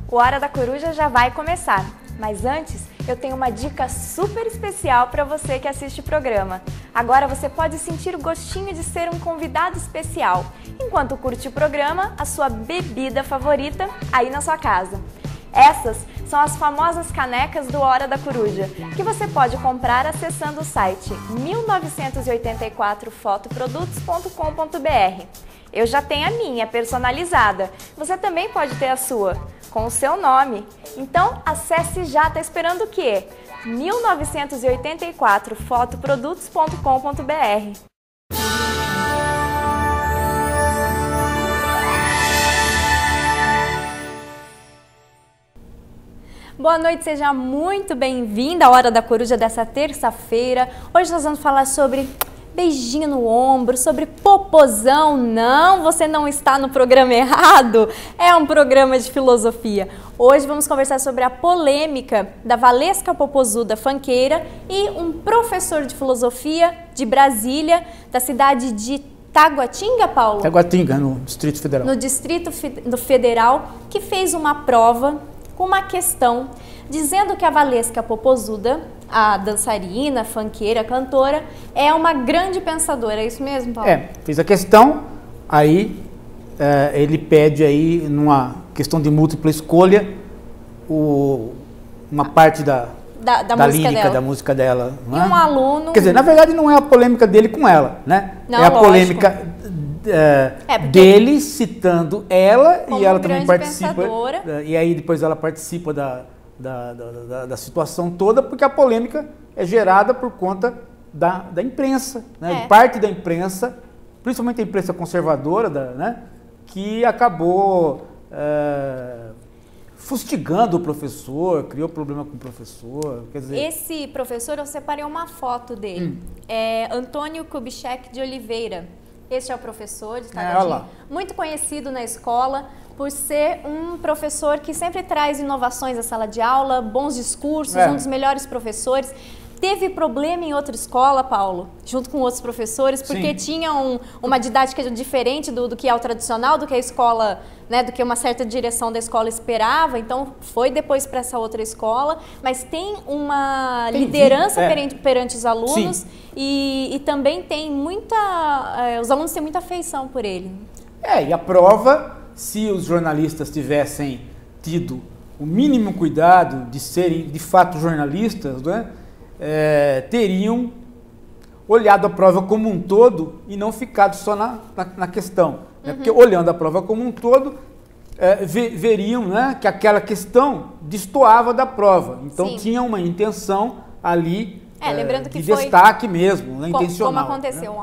O Hora da Coruja já vai começar, mas antes eu tenho uma dica super especial para você que assiste o programa. Agora você pode sentir o gostinho de ser um convidado especial, enquanto curte o programa, a sua bebida favorita aí na sua casa. Essas são as famosas canecas do Hora da Coruja, que você pode comprar acessando o site 1984fotoprodutos.com.br. Eu já tenho a minha personalizada, você também pode ter a sua, com o seu nome. Então acesse já, tá esperando o quê? 1984fotoprodutos.com.br. Boa noite, seja muito bem-vinda à Hora da Coruja dessa terça-feira. Hoje nós vamos falar sobre beijinho no ombro, sobre popozão. Não, você não está no programa errado, é um programa de filosofia. Hoje vamos conversar sobre a polêmica da Valesca Popozuda funkeira e um professor de filosofia de Brasília, da cidade de Taguatinga, Paulo? Taguatinga, no Distrito Federal. No Distrito Federal, que fez uma prova com uma questão dizendo que a Valesca Popozuda, a dançarina, funkeira, cantora, é uma grande pensadora. É isso mesmo, Paulo? Fez a questão, aí ele pede aí, numa questão de múltipla escolha, uma parte da música lírica dela. Da música dela. E um aluno... Quer dizer, na verdade não é a polêmica dele com ela, né? Não, é a lógico. Polêmica dele citando ela, como e ela também participa. Pensadora. E aí depois ela participa da situação toda, porque a polêmica é gerada por conta da imprensa, né? Parte da imprensa, principalmente a imprensa conservadora, né? Que acabou fustigando o professor, criou problema com o professor. Quer dizer... Esse professor, eu separei uma foto dele. É Antônio Kubitschek de Oliveira. Este é o professor de Taguatinga, muito conhecido na escola por ser um professor que sempre traz inovações à sala de aula, bons discursos, um dos melhores professores. Teve problema em outra escola, Paulo, junto com outros professores, porque tinha uma didática diferente do que é o tradicional, do que a escola, né, do que uma certa direção da escola esperava. Então, foi depois para essa outra escola, mas tem uma liderança perante os alunos e também tem os alunos têm muita afeição por ele. E a prova, se os jornalistas tivessem tido o mínimo cuidado de serem, de fato, jornalistas, né? Teriam olhado a prova como um todo e não ficado só na questão. Né? Porque olhando a prova como um todo, veriam, né, que aquela questão destoava da prova. Então tinha uma intenção ali lembrando que de destaque mesmo, né, intencional. Como aconteceu, né? Um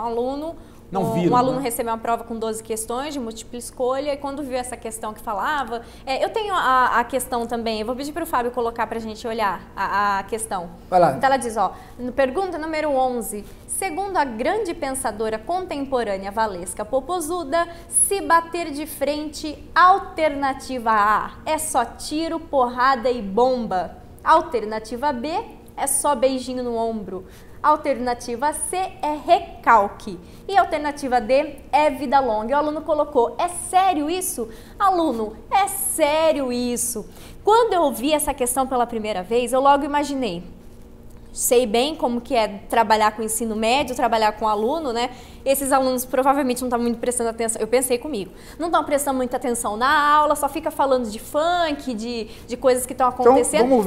aluno recebeu uma prova com 12 questões de múltipla escolha e quando viu essa questão que falava... eu tenho a questão também, eu vou pedir para o Fábio colocar para a gente olhar a questão. Vai lá. Então ela diz, pergunta número 11. Segundo a grande pensadora contemporânea Valesca Popozuda, se bater de frente, alternativa A é só tiro, porrada e bomba. Alternativa B é só beijinho no ombro. Alternativa C é recalque. E a alternativa D é vida longa. E o aluno colocou, é sério isso? Aluno, é sério isso? Quando eu ouvi essa questão pela primeira vez, eu logo imaginei. Sei bem como que é trabalhar com ensino médio, trabalhar com aluno, né? Esses alunos provavelmente não estão muito prestando atenção, eu pensei comigo, não estão prestando muita atenção na aula, só fica falando de funk, de coisas que estão acontecendo. Então,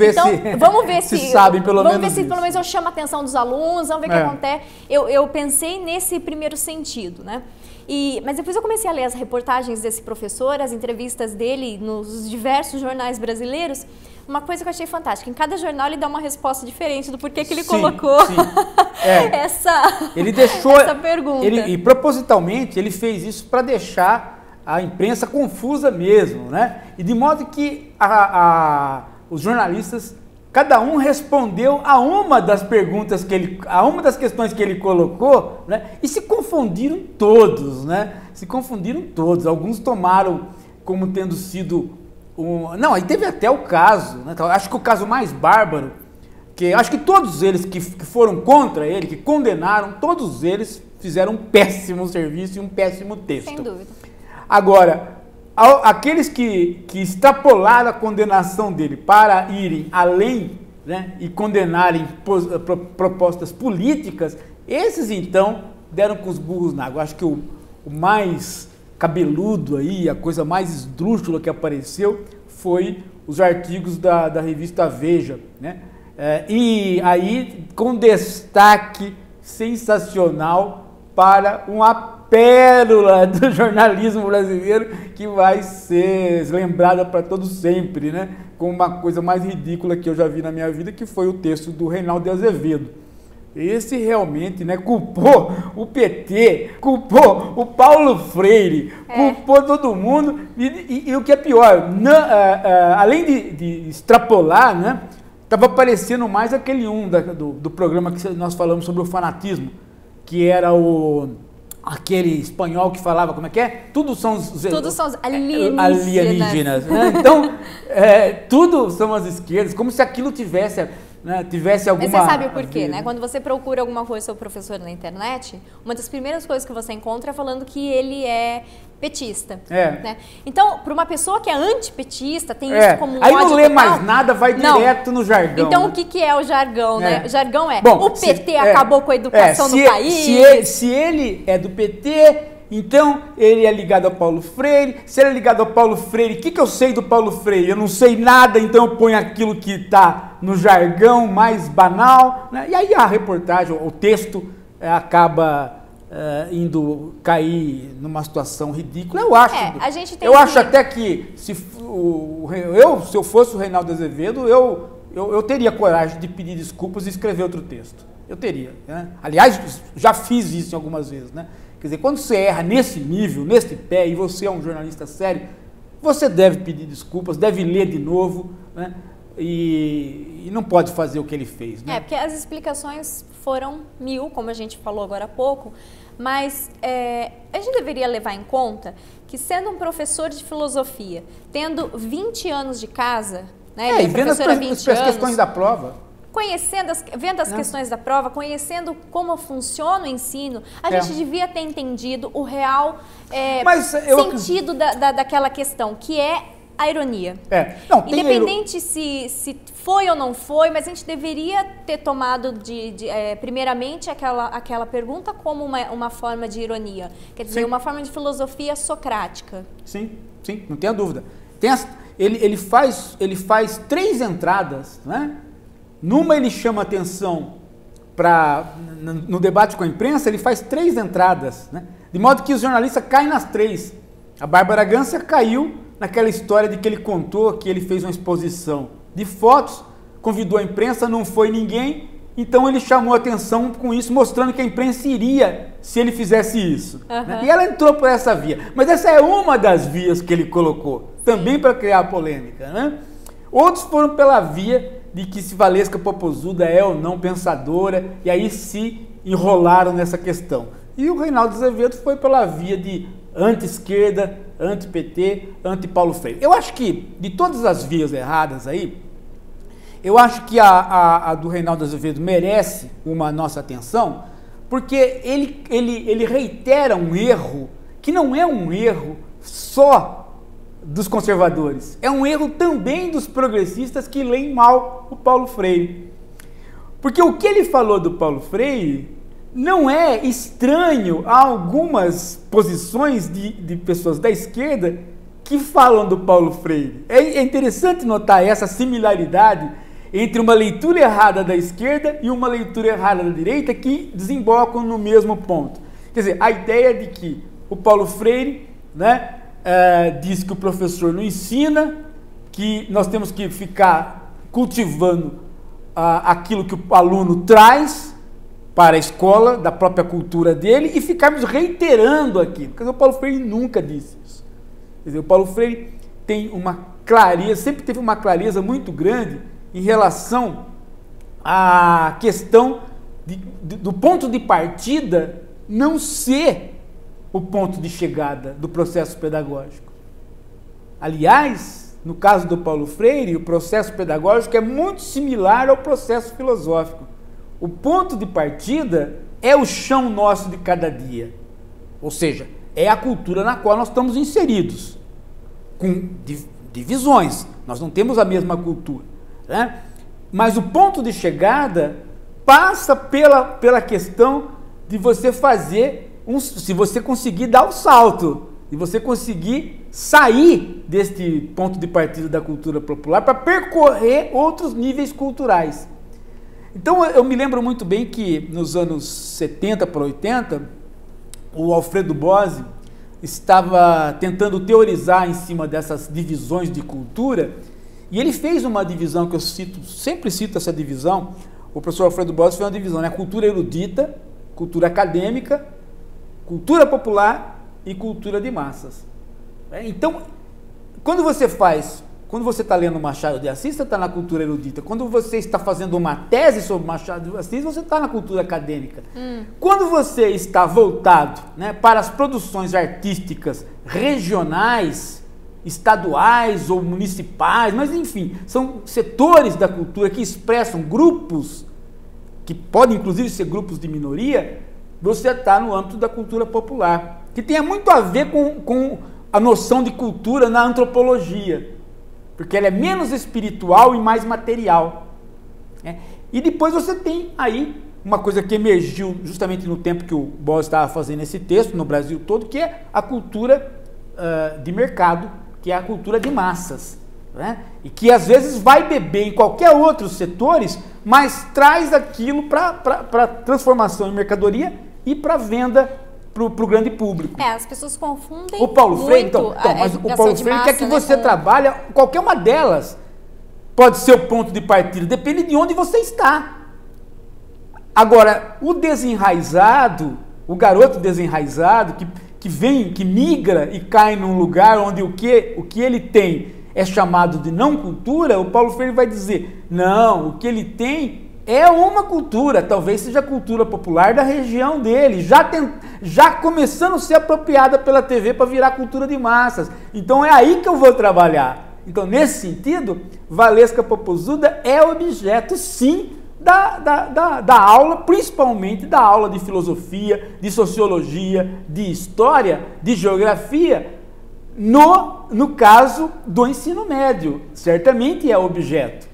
vamos ver se sabem pelo menos. Vamos ver se pelo menos eu chamo a atenção dos alunos, vamos ver o que acontece. Eu pensei nesse primeiro sentido, né? Mas depois eu comecei a ler as reportagens desse professor, as entrevistas dele nos diversos jornais brasileiros. Uma coisa que eu achei fantástica, em cada jornal ele dá uma resposta diferente do porquê que ele colocou essa pergunta. E propositalmente ele fez isso para deixar a imprensa confusa mesmo, né? E de modo que os jornalistas, cada um respondeu a uma das perguntas a uma das questões que ele colocou, né? E se confundiram todos, né? Se confundiram todos. Alguns tomaram como tendo sido não, aí teve até o caso, né? Acho que o caso mais bárbaro, que acho que todos eles que foram contra ele, que condenaram, todos eles fizeram um péssimo serviço e um péssimo texto. Sem dúvida. Agora, aqueles que extrapolaram a condenação dele para irem além, né, e condenarem propostas políticas, esses então deram com os burros na água. Acho que o mais cabeludo aí, a coisa mais esdrúxula que apareceu foi os artigos da revista Veja, né? E aí com destaque sensacional para uma pérola do jornalismo brasileiro que vai ser lembrada para todo sempre, né? Com uma coisa mais ridícula que eu já vi na minha vida, que foi o texto do Reinaldo Azevedo. Esse realmente, né, culpou o PT, culpou o Paulo Freire, culpou todo mundo, e o que é pior, além de extrapolar, né, estava parecendo mais aquele do programa que nós falamos sobre o fanatismo, que era aquele espanhol que falava, como é que é? Tudo são os alienígenas. Né? Então, tudo são as esquerdas, como se aquilo tivesse alguma... Mas você sabe por quê, né? Quando você procura alguma coisa sobre o professor na internet, uma das primeiras coisas que você encontra é falando que ele é petista. Né? Então, para uma pessoa que é antipetista, tem isso como um aí ódio não lê total. Mais nada, vai direto no jargão. Então, né? o que é o jargão, né? O jargão Bom, o PT acabou com a educação no país. Se ele é do PT... Então, ele é ligado ao Paulo Freire. Se ele é ligado ao Paulo Freire, o que eu sei do Paulo Freire? Eu não sei nada, então eu ponho aquilo que está no jargão mais banal. Né? E aí a reportagem, o texto acaba indo cair numa situação ridícula. Eu acho. Eu acho até que se eu fosse o Reinaldo Azevedo, eu teria coragem de pedir desculpas e escrever outro texto. Eu teria. Né? Aliás, já fiz isso algumas vezes, né? Quer dizer, quando você erra nesse nível, nesse pé, e você é um jornalista sério, você deve pedir desculpas, deve ler de novo, né? E não pode fazer o que ele fez. Né? Porque as explicações foram 1000, como a gente falou agora há pouco, mas a gente deveria levar em conta que, sendo um professor de filosofia, tendo 20 anos de casa, né, e vendo as questões da prova, vendo as questões da prova, conhecendo como funciona o ensino, a gente devia ter entendido o real sentido daquela questão, que é a ironia. Independente se foi ou não foi, mas a gente deveria ter tomado primeiramente aquela pergunta como uma forma de ironia. Quer dizer, uma forma de filosofia socrática. Sim, não tenha dúvida. Ele faz 3 entradas, né? Numa ele chama atenção no debate com a imprensa, ele faz 3 entradas, né? De modo que os jornalistas caem nas 3. A Bárbara Gância caiu naquela história de que ele contou que ele fez uma exposição de fotos, convidou a imprensa, não foi ninguém, então ele chamou atenção com isso, mostrando que a imprensa iria se ele fizesse isso. Né? E ela entrou por essa via. Mas essa é uma das vias que ele colocou, também para criar polêmica. Né? Outros foram pela via de que se Valesca Popozuda é ou não pensadora, e aí se enrolaram nessa questão. E o Reinaldo Azevedo foi pela via de anti-esquerda, anti-PT, anti-Paulo Freire. Eu acho que, de todas as vias erradas aí, eu acho que a do Reinaldo Azevedo merece uma nossa atenção, porque ele reitera um erro que não é um erro só dos conservadores, é um erro também dos progressistas que leem mal o Paulo Freire. Porque o que ele falou do Paulo Freire não é estranho a algumas posições de pessoas da esquerda que falam do Paulo Freire. É interessante notar essa similaridade entre uma leitura errada da esquerda e uma leitura errada da direita que desembocam no mesmo ponto. Quer dizer, a ideia de que o Paulo Freire, né, diz que o professor não ensina, que nós temos que ficar cultivando aquilo que o aluno traz para a escola, da própria cultura dele, e ficarmos reiterando aquilo. Porque o Paulo Freire nunca disse isso. Quer dizer, o Paulo Freire tem uma clareza, sempre teve uma clareza muito grande em relação à questão do ponto de partida não ser o ponto de chegada do processo pedagógico. Aliás, no caso do Paulo Freire, o processo pedagógico é muito similar ao processo filosófico. O ponto de partida é o chão nosso de cada dia. Ou seja, é a cultura na qual nós estamos inseridos. com divisões. Nós não temos a mesma cultura, né? Mas o ponto de chegada passa pela questão de você fazer, se você conseguir dar o salto, de você conseguir sair deste ponto de partida da cultura popular para percorrer outros níveis culturais. Então eu me lembro muito bem que nos anos 70 para 80, o Alfredo Bozzi estava tentando teorizar em cima dessas divisões de cultura, e ele fez uma divisão que eu sempre cito essa divisão. O professor Alfredo Bozzi fez uma divisão, né? Cultura erudita, cultura acadêmica, cultura popular e cultura de massas. Então, quando você está lendo Machado de Assis, você está na cultura erudita. Quando você está fazendo uma tese sobre Machado de Assis, você está na cultura acadêmica. Quando você está voltado, né, para as produções artísticas regionais, estaduais ou municipais, mas enfim, são setores da cultura que expressam grupos, que podem inclusive ser grupos de minoria, você está no âmbito da cultura popular, que tem muito a ver com a noção de cultura na antropologia, porque ela é menos espiritual e mais material, né? E depois você tem aí uma coisa que emergiu justamente no tempo que o Bozzi estava fazendo esse texto, no Brasil todo, que é a cultura de mercado, que é a cultura de massas, né? E que às vezes vai beber em qualquer outros setores, mas traz aquilo para transformação em mercadoria e para venda para o grande público. As pessoas confundem o Paulo Freire, mas o Paulo Freire quer que você trabalhe, qualquer uma delas pode ser o ponto de partida, depende de onde você está. Agora, o desenraizado, o garoto desenraizado, que migra e cai num lugar onde o que ele tem é chamado de não cultura, o Paulo Freire vai dizer, não, o que ele tem é uma cultura, talvez seja a cultura popular da região dele, já começando a ser apropriada pela TV para virar cultura de massas. Então é aí que eu vou trabalhar. Então, nesse sentido, Valesca Popozuda é objeto, sim, da aula, principalmente da aula de filosofia, de sociologia, de história, de geografia, no caso do ensino médio. Certamente é objeto.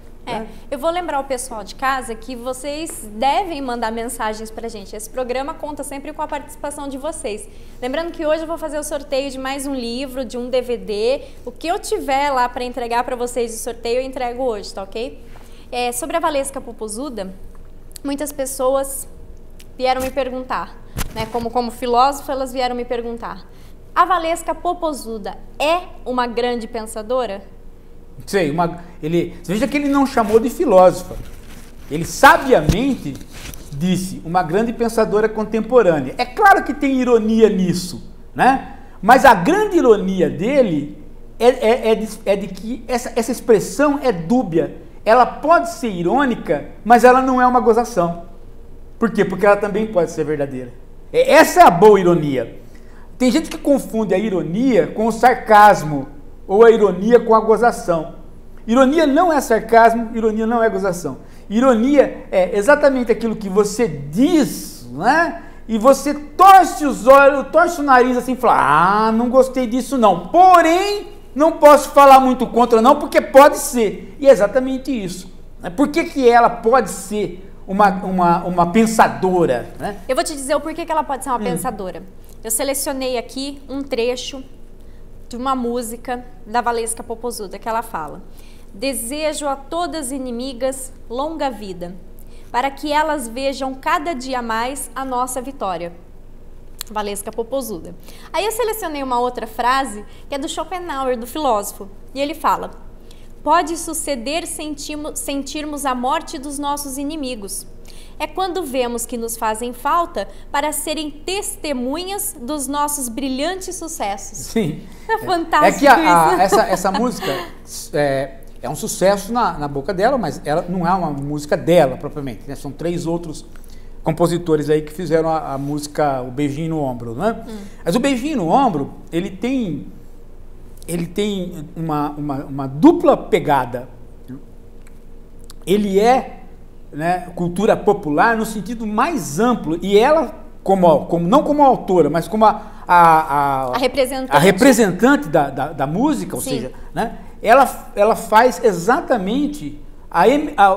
Eu vou lembrar o pessoal de casa que vocês devem mandar mensagens pra gente. Esse programa conta sempre com a participação de vocês. Lembrando que hoje eu vou fazer o sorteio de mais um livro, de um DVD. O que eu tiver lá para entregar para vocês de sorteio, eu entrego hoje, tá ok? Sobre a Valesca Popozuda, muitas pessoas vieram me perguntar, né? Como filósofo, elas vieram me perguntar: a Valesca Popozuda é uma grande pensadora? Sei, veja que ele não chamou de filósofa. Ele sabiamente disse uma grande pensadora contemporânea. É claro que tem ironia nisso, né? Mas a grande ironia dele é de que essa expressão é dúbia. Ela pode ser irônica, mas ela não é uma gozação. Por quê? Porque ela também pode ser verdadeira. Essa é a boa ironia. Tem gente que confunde a ironia com o sarcasmo, ou a ironia com a gozação. Ironia não é sarcasmo, ironia não é gozação. Ironia é exatamente aquilo que você diz, né? E você torce os olhos, torce o nariz assim e fala, não gostei disso não. Porém, não posso falar muito contra não, porque pode ser. E é exatamente isso. Por que ela pode ser uma pensadora, né? Eu vou te dizer o porquê que ela pode ser uma pensadora. Eu selecionei aqui um trecho de uma música da Valesca Popozuda, que ela fala: desejo a todas inimigas longa vida, para que elas vejam cada dia mais a nossa vitória. Valesca Popozuda. Aí eu selecionei uma outra frase, que é do Schopenhauer, do filósofo, e ele fala: pode suceder sentirmos a morte dos nossos inimigos. É quando vemos que nos fazem falta para serem testemunhas dos nossos brilhantes sucessos. Sim. É fantástico isso. Essa música é um sucesso na boca dela, mas ela não é uma música dela propriamente, né? São 3 outros compositores aí que fizeram a música O Beijinho no Ombro, né? Mas o Beijinho no Ombro, ele tem uma dupla pegada. Ele é, né, cultura popular no sentido mais amplo, e ela não como autora, mas como a representante da música, ou Sim. seja, né, ela faz exatamente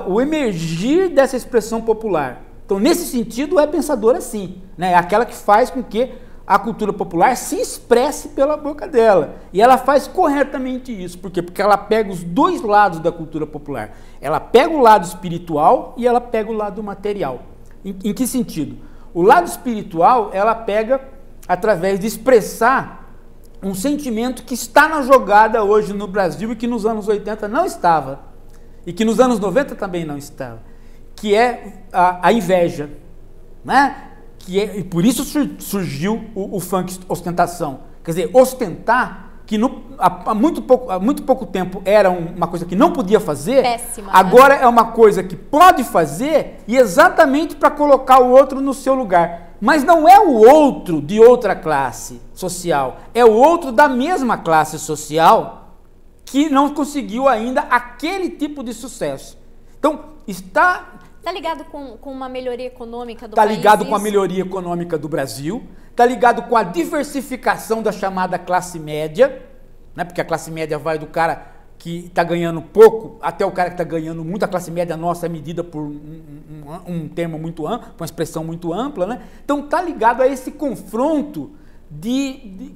o emergir dessa expressão popular. Então, nesse sentido, é pensadora sim, né? É aquela que faz com que a cultura popular se expresse pela boca dela. E ela faz corretamente isso. Por quê? Porque ela pega os dois lados da cultura popular. Ela pega o lado espiritual e ela pega o lado material. Em que sentido? O lado espiritual, ela pega através de expressar um sentimento que está na jogada hoje no Brasil e que nos anos 80 não estava. E que nos anos 90 também não estava. Que é a inveja, né? E por isso surgiu o funk ostentação. Quer dizer, ostentar, que há muito pouco tempo era uma coisa que não podia fazer, péssima, agora, né? É uma coisa que pode fazer e exatamente para colocar o outro no seu lugar. Mas não é o outro de outra classe social, é o outro da mesma classe social que não conseguiu ainda aquele tipo de sucesso. Então, está ligado com uma melhoria econômica do país? Está ligado isso? com a melhoria econômica do Brasil, está ligado com a diversificação da chamada classe média, né? Porque a classe média vai do cara que está ganhando pouco até o cara que está ganhando muito. A classe média nossa é medida por um termo muito amplo, uma expressão muito ampla, né? Então está ligado a esse confronto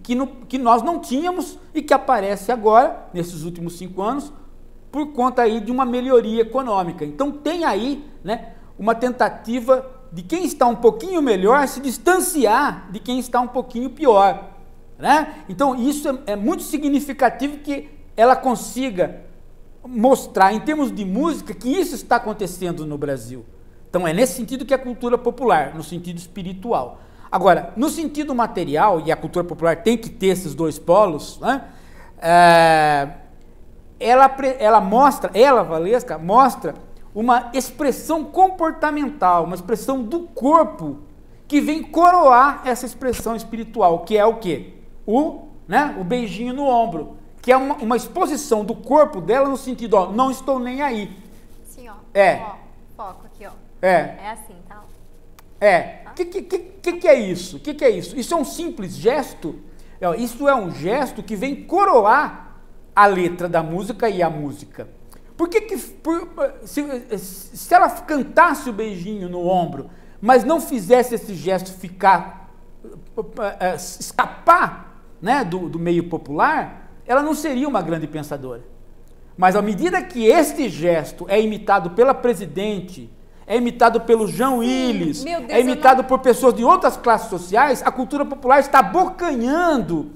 que nós não tínhamos e que aparece agora, nesses últimos 5 anos, por conta aí de uma melhoria econômica. Então tem aí, né, uma tentativa de quem está um pouquinho melhor se distanciar de quem está um pouquinho pior, né? Então isso é muito significativo que ela consiga mostrar, em termos de música, que isso está acontecendo no Brasil. Então é nesse sentido que é a cultura popular, no sentido espiritual. Agora, no sentido material, e a cultura popular tem que ter esses dois polos, né? Valesca, mostra uma expressão comportamental, uma expressão do corpo que vem coroar essa expressão espiritual, que é o quê? O beijinho no ombro, que é uma exposição do corpo dela no sentido, ó, não estou nem aí. Sim, ó. Ó, foco aqui, ó. É assim, tá? Que é isso? O que é isso? Isso é um simples gesto? Isso é um gesto que vem coroar a letra da música e a música. Se ela cantasse o beijinho no ombro, mas não fizesse esse gesto escapar, né, do meio popular, ela não seria uma grande pensadora. Mas à medida que este gesto é imitado pela Presidente, é imitado pelo João Willis, é imitado por pessoas de outras classes sociais, a cultura popular está abocanhando,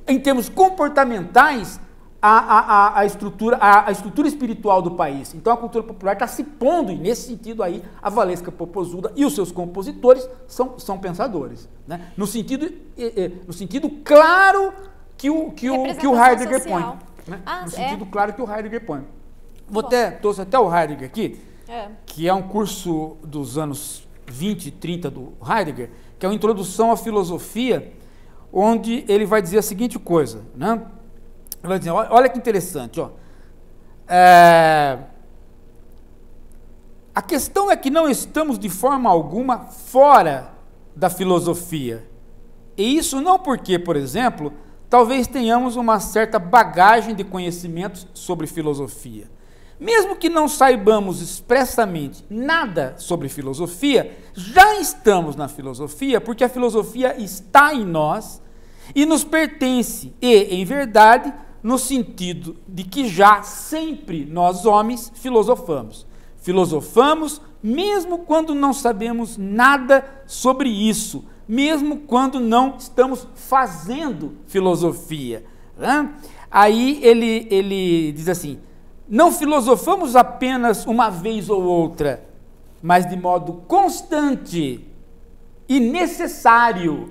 em termos comportamentais, a estrutura espiritual do país. Então a cultura popular está se pondo, e nesse sentido aí, a Valesca Popozuda e os seus compositores são pensadores, né? No sentido claro que o Heidegger põe. Né? No sentido claro que o Heidegger põe. Trouxe até o Heidegger aqui, que é um curso dos anos 20 e 30 do Heidegger, que é uma introdução à filosofia, onde ele vai dizer a seguinte coisa, né? Ele vai dizer, olha que interessante, ó. A questão é que não estamos de forma alguma fora da filosofia. E isso não porque, por exemplo, talvez tenhamos uma certa bagagem de conhecimentos sobre filosofia. Mesmo que não saibamos expressamente nada sobre filosofia, já estamos na filosofia porque a filosofia está em nós e nos pertence e, em verdade, no sentido de que já sempre nós homens filosofamos. Filosofamos mesmo quando não sabemos nada sobre isso, mesmo quando não estamos fazendo filosofia, né? Aí ele diz assim, não filosofamos apenas uma vez ou outra, mas de modo constante e necessário,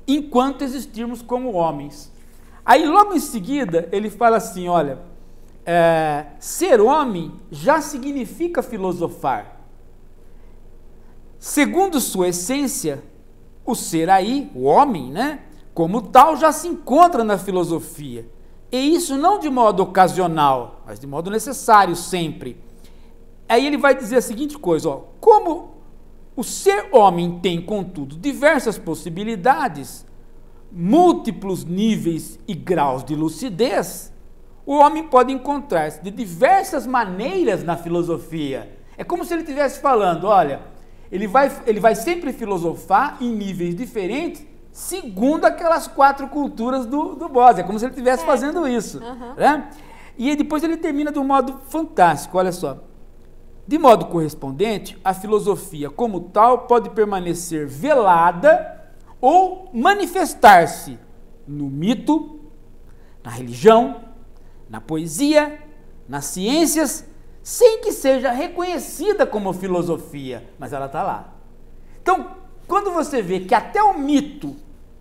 enquanto existirmos como homens. Aí logo em seguida ele fala assim, olha, ser homem já significa filosofar. Segundo sua essência, o ser aí, o homem, né, como tal, já se encontra na filosofia. E isso não de modo ocasional, mas de modo necessário sempre. Aí ele vai dizer a seguinte coisa, ó, como o ser homem tem, contudo, diversas possibilidades, múltiplos níveis e graus de lucidez. O homem pode encontrar-se de diversas maneiras na filosofia. É como se ele estivesse falando, olha, ele vai sempre filosofar em níveis diferentes, segundo aquelas 4 culturas do Boss. É como se ele estivesse fazendo isso. Né? E depois ele termina de um modo fantástico, olha só. De modo correspondente, a filosofia como tal pode permanecer velada ou manifestar-se no mito, na religião, na poesia, nas ciências, sem que seja reconhecida como filosofia, mas ela está lá. Então, quando você vê que até o mito,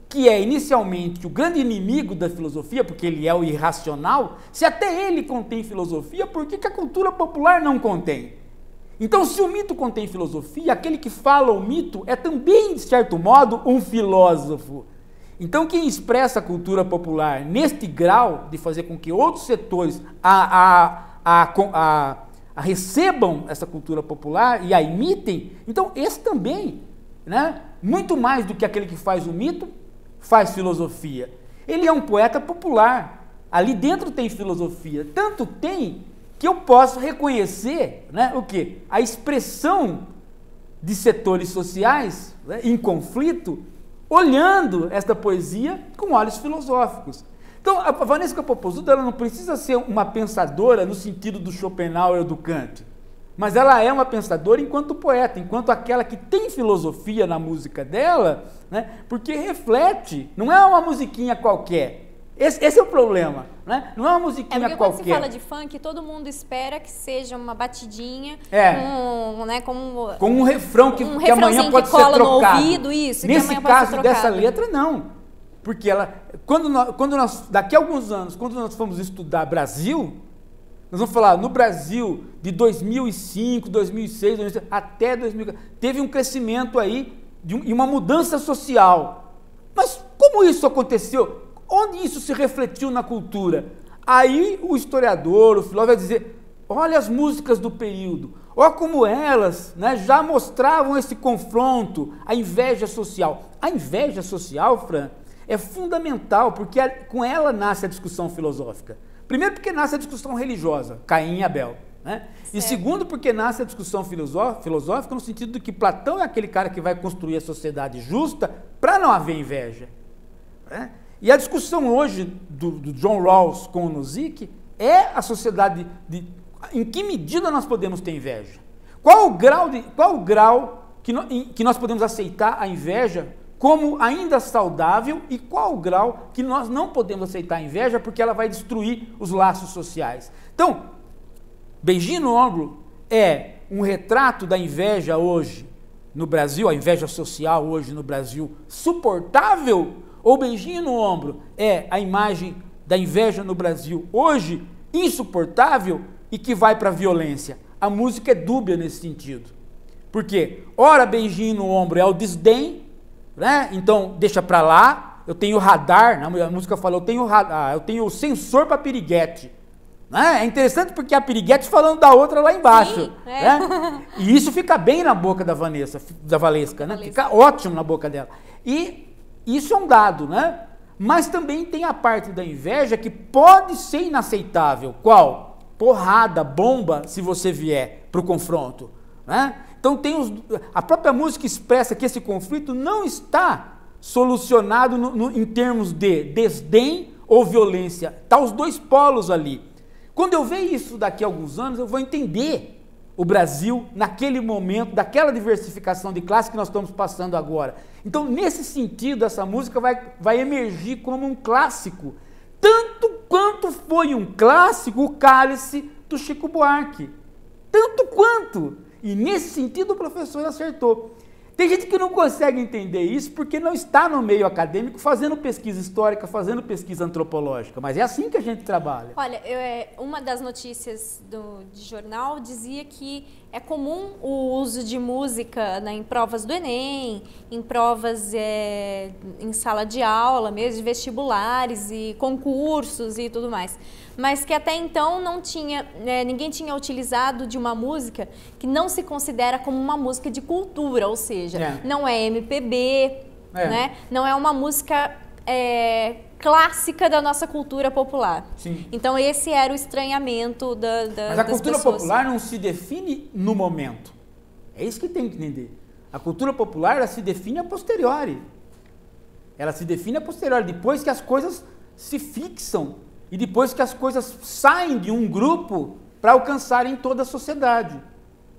que é inicialmente o grande inimigo da filosofia, porque ele é o irracional, se até ele contém filosofia, por que a cultura popular não contém? Então, se o mito contém filosofia, aquele que fala o mito é também, de certo modo, um filósofo. Então, quem expressa a cultura popular neste grau de fazer com que outros setores recebam essa cultura popular e a imitem, então esse também, né, muito mais do que aquele que faz o mito, faz filosofia. Ele é um poeta popular, ali dentro tem filosofia, tanto tem que eu posso reconhecer, né, o quê? A expressão de setores sociais, né, em conflito, olhando esta poesia com olhos filosóficos. Então, a Valesca Popozuda, ela não precisa ser uma pensadora no sentido do Schopenhauer ou do Kant, mas ela é uma pensadora enquanto poeta, enquanto aquela que tem filosofia na música dela, né, porque reflete, não é uma musiquinha qualquer. Esse é o problema, né? Não é uma musiquinha porque qualquer. Quando se fala de funk, todo mundo espera que seja uma batidinha com um refrão que amanhã pode ser trocado. No ouvido, isso. Nesse caso dessa letra, não. Porque ela, quando nós, daqui a alguns anos, quando nós formos estudar Brasil, nós vamos falar, no Brasil, de 2005, 2006, 2007, até 2000, teve um crescimento aí e uma mudança social. Mas como isso aconteceu? Onde isso se refletiu na cultura? Aí o historiador, o filósofo vai dizer, olha as músicas do período, olha como elas, né, já mostravam esse confronto, a inveja social. A inveja social, Fran, é fundamental, porque com ela nasce a discussão filosófica. Primeiro porque nasce a discussão religiosa, Caim e Abel. Né? E segundo porque nasce a discussão filosófica no sentido de que Platão é aquele cara que vai construir a sociedade justa para não haver inveja. Né? E a discussão hoje do John Rawls com o Nozick é a sociedade em que medida nós podemos ter inveja? Qual o grau que nós podemos aceitar a inveja como ainda saudável e qual o grau que nós não podemos aceitar a inveja porque ela vai destruir os laços sociais? Então, Beijinho no Ombro é um retrato da inveja hoje no Brasil, a inveja social hoje no Brasil suportável? Ou Beijinho no Ombro é a imagem da inveja no Brasil hoje insuportável e que vai para a violência? A música é dúbia nesse sentido. Por quê? Ora, Beijinho no Ombro é o desdém, né? Então deixa para lá, eu tenho radar, a música fala, eu tenho o sensor para piriguete. Né? É interessante porque a piriguete falando da outra lá embaixo. Sim, né? E isso fica bem na boca da Valesca, né? Fica ótimo na boca dela. E isso é um dado, né? Mas também tem a parte da inveja que pode ser inaceitável. Qual? Porrada, bomba, se você vier para o confronto. Né? Então a própria música expressa que esse conflito não está solucionado em termos de desdém ou violência. Está os dois polos ali. Quando eu ver isso daqui a alguns anos, eu vou entender o Brasil naquele momento, daquela diversificação de classe que nós estamos passando agora. Então, nesse sentido, essa música vai emergir como um clássico, tanto quanto foi um clássico o Cálice do Chico Buarque. Tanto quanto. E nesse sentido o professor acertou. Tem gente que não consegue entender isso porque não está no meio acadêmico fazendo pesquisa histórica, fazendo pesquisa antropológica, mas é assim que a gente trabalha. Olha, uma das notícias de jornal dizia que é comum o uso de música, né, em provas do Enem, em provas em sala de aula, mesmo de vestibulares e concursos e tudo mais. mas que até então não tinha, ninguém tinha utilizado de uma música que não se considera como uma música de cultura, ou seja, não é MPB, né? Não é uma música clássica da nossa cultura popular. Sim. Então esse era o estranhamento das pessoas. Mas a cultura popular não se define no momento. É isso que tem que entender. A cultura popular, ela se define a posteriori. Ela se define a posteriori, depois que as coisas se fixam e depois que as coisas saem de um grupo para alcançarem toda a sociedade.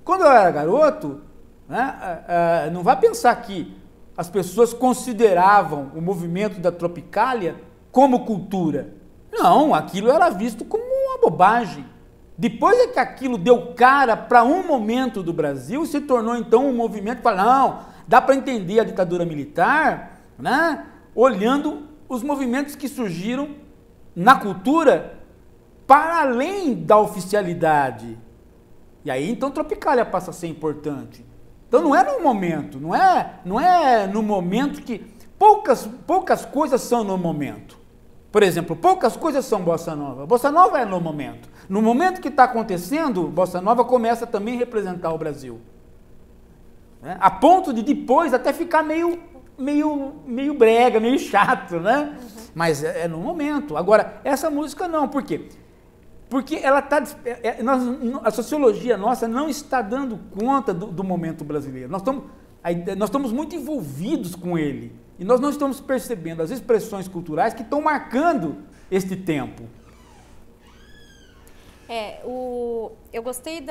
Quando eu era garoto, né, não vai pensar que as pessoas consideravam o movimento da Tropicália como cultura. Não, aquilo era visto como uma bobagem. Depois é que aquilo deu cara para um momento do Brasil, se tornou então um movimento que fala, não, dá para entender a ditadura militar, né, olhando os movimentos que surgiram na cultura para além da oficialidade. E aí então Tropicália passa a ser importante. Então não é no momento, não é no momento que poucas coisas são no momento. Por exemplo, poucas coisas são bossa nova. Bossa nova é no momento. No momento que está acontecendo, bossa nova começa também a representar o Brasil. Né? A ponto de depois até ficar meio brega, meio chato, né? Uhum. Mas é no momento. Agora, essa música não. Por quê? Porque ela tá, a sociologia nossa não está dando conta do momento brasileiro. Nós estamos muito envolvidos com ele. E nós não estamos percebendo as expressões culturais que estão marcando este tempo. Eu gostei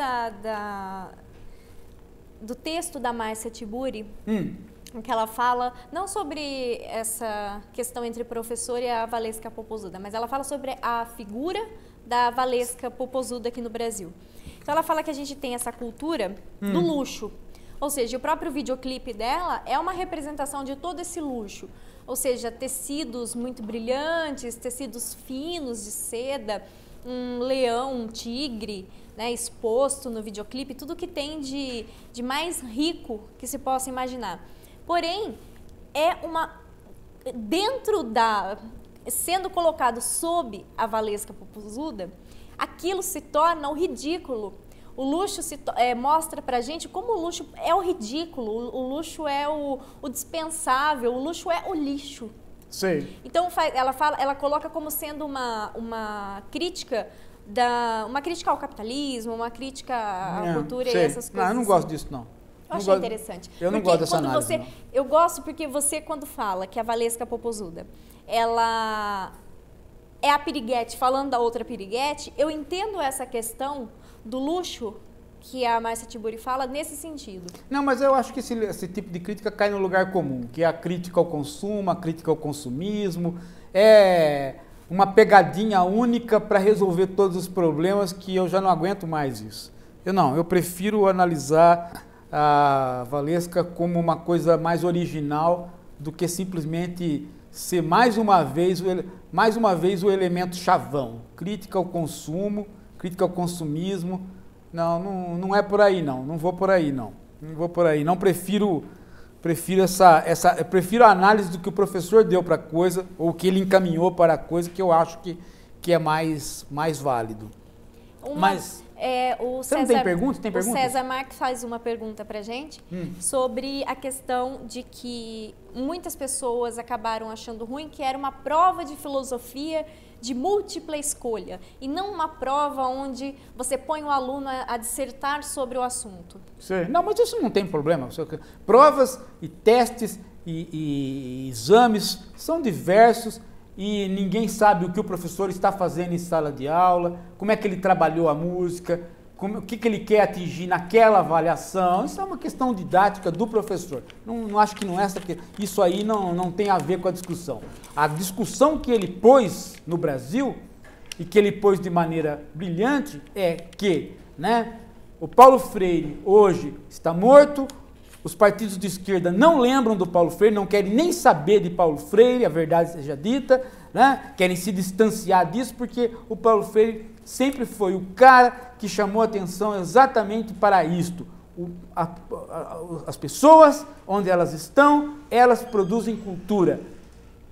do texto da Márcia Tiburi, em que ela fala, não sobre essa questão entre professor e a Valesca Popozuda, mas ela fala sobre a figura da Valesca Popozuda aqui no Brasil. Então ela fala que a gente tem essa cultura do luxo, ou seja, o próprio videoclipe dela é uma representação de todo esse luxo, ou seja, tecidos muito brilhantes, tecidos finos de seda, um leão, um tigre, né, exposto no videoclipe, tudo que tem de mais rico que se possa imaginar. Porém, sendo colocado sob a Valesca Popozuda, aquilo se torna o ridículo. O luxo mostra pra gente como o luxo é o ridículo, o luxo é o dispensável, o luxo é o lixo. Sim. Então ela coloca como sendo uma crítica uma crítica ao capitalismo, uma crítica à cultura e essas coisas. Não, eu não gosto disso, não. Eu achei interessante. Eu não gosto dessa análise, não. Eu gosto porque você, quando fala que a Valesca Popozuda, ela é a piriguete falando da outra piriguete, eu entendo essa questão do luxo que a Márcia Tiburi fala nesse sentido. Não, mas eu acho que esse tipo de crítica cai no lugar comum, que é a crítica ao consumo, a crítica ao consumismo, é uma pegadinha única para resolver todos os problemas que eu já não aguento mais isso. Eu prefiro analisar a Valesca como uma coisa mais original do que simplesmente ser mais uma vez o elemento chavão. Crítica ao consumo, crítica ao consumismo. Não é por aí não. Não vou por aí não. Não prefiro a análise do que o professor deu para a coisa ou que ele encaminhou para a coisa, que eu acho que é mais válido. Você não tem perguntas? Tem perguntas? O César Marques faz uma pergunta para a gente sobre a questão de que muitas pessoas acabaram achando ruim que era uma prova de filosofia de múltipla escolha e não uma prova onde você põe o aluno a dissertar sobre o assunto. Sim. Não, mas isso não tem problema. Provas e testes e exames são diversos e ninguém sabe o que o professor está fazendo em sala de aula, como é que ele trabalhou a música, o que ele quer atingir naquela avaliação. Isso é uma questão didática do professor. Não acho que não é essa, isso aí não tem a ver com a discussão. A discussão que ele pôs no Brasil e que ele pôs de maneira brilhante é que, né, o Paulo Freire hoje está morto, os partidos de esquerda não lembram do Paulo Freire, não querem nem saber de Paulo Freire, a verdade seja dita, né? Querem se distanciar disso porque o Paulo Freire sempre foi o cara que chamou atenção exatamente para isto. As pessoas, onde elas estão, elas produzem cultura.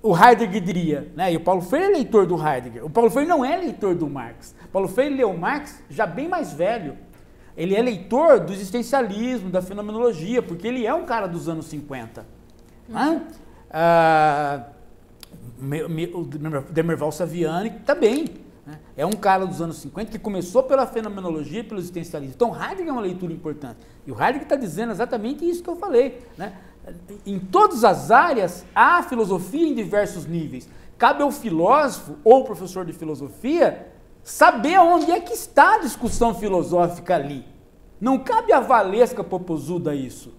o Heidegger diria, né? E o Paulo Freire é leitor do Heidegger. O Paulo Freire não é leitor do Marx. O Paulo Freire leu Marx já bem mais velho. Ele é leitor do existencialismo, da fenomenologia, porque ele é um cara dos anos 50. Né? O Demerval Saviani também, né? É um cara dos anos 50 que começou pela fenomenologia e pelo existencialismo. Então, Heidegger é uma leitura importante. E o Heidegger está dizendo exatamente isso que eu falei, né? Em todas as áreas, há filosofia em diversos níveis. Cabe ao filósofo ou professor de filosofia saber onde é que está a discussão filosófica ali. Não cabe a Valesca Popozuda isso.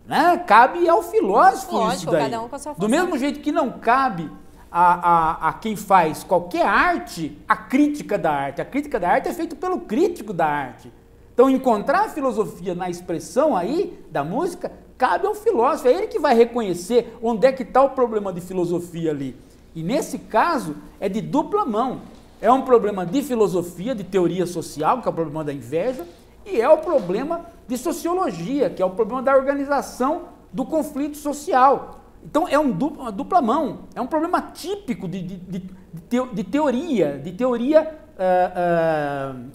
Né? Cabe ao filósofo. Lógico, isso daí. Cada um com a sua função. Do mesmo jeito que não cabe a quem faz qualquer arte a crítica da arte. A crítica da arte é feita pelo crítico da arte. Então, encontrar a filosofia na expressão aí da música, cabe ao filósofo. É ele que vai reconhecer onde é que está o problema de filosofia ali. E nesse caso, é de dupla mão. É um problema de filosofia, de teoria social, que é o problema da inveja, e é o problema de sociologia, que é o problema da organização do conflito social. Então, é uma dupla mão. É um problema típico de teoria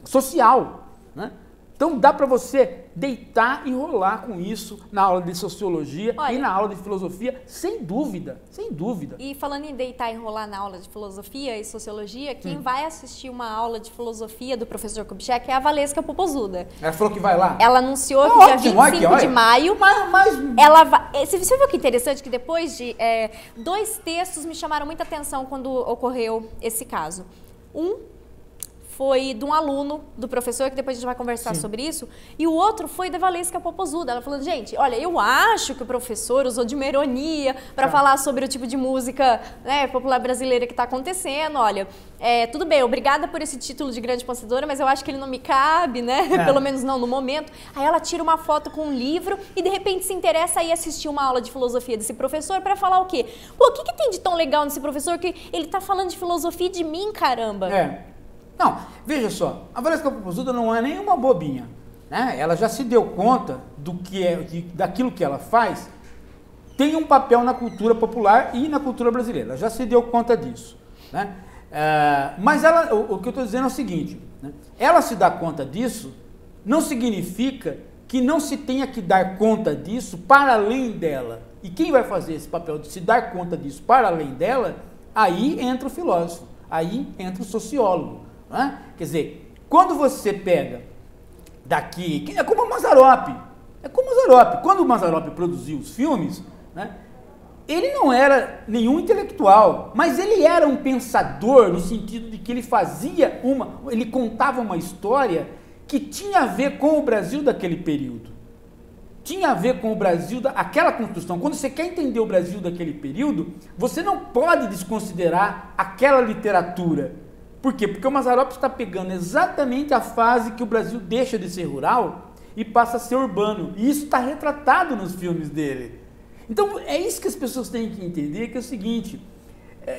social, né? Então, dá para você deitar e rolar com isso na aula de sociologia. Olha, e na aula de filosofia, sem dúvida, sem dúvida. E falando em deitar e rolar na aula de filosofia e sociologia, quem vai assistir uma aula de filosofia do professor Kubitschek é a Valesca Popozuda. Ela falou que vai lá? Ela anunciou que dia 25 de maio, ela vai... Você viu que interessante que depois de... dois textos me chamaram muita atenção quando ocorreu esse caso. Foi de um aluno do professor, que depois a gente vai conversar sobre isso, e o outro foi da Valesca Popozuda. Ela falando, gente, olha, eu acho que o professor usou de uma ironia para falar sobre o tipo de música, né, popular brasileira que está acontecendo. Olha, tudo bem, obrigada por esse título de grande pensadora, mas eu acho que ele não me cabe, né? Pelo menos não no momento. Aí ela tira uma foto com um livro e de repente se interessa aí assistir uma aula de filosofia desse professor para falar o quê? Pô, o que tem de tão legal nesse professor que ele tá falando de filosofia de mim, caramba? Não, veja só, a Valesca Popozuda não é nenhuma bobinha, né? Ela já se deu conta daquilo que ela faz tem um papel na cultura popular e na cultura brasileira. Ela já se deu conta disso, né? Mas o que eu estou dizendo é o seguinte, né? Ela se dá conta disso não significa que não se tenha que dar conta disso para além dela. E quem vai fazer esse papel de se dar conta disso para além dela, aí entra o filósofo, aí entra o sociólogo. Né? Quer dizer, quando você pega daqui... É como o Mazzaropi. Quando o Mazzaropi produziu os filmes, né, ele não era nenhum intelectual, mas ele era um pensador no sentido de que ele contava uma história que tinha a ver com o Brasil daquele período. Tinha a ver com o Brasil, aquela construção. Quando você quer entender o Brasil daquele período, você não pode desconsiderar aquela literatura. Por quê? Porque o Mazzaropi está pegando exatamente a fase que o Brasil deixa de ser rural e passa a ser urbano. E isso está retratado nos filmes dele. Então, é isso que as pessoas têm que entender, que é o seguinte,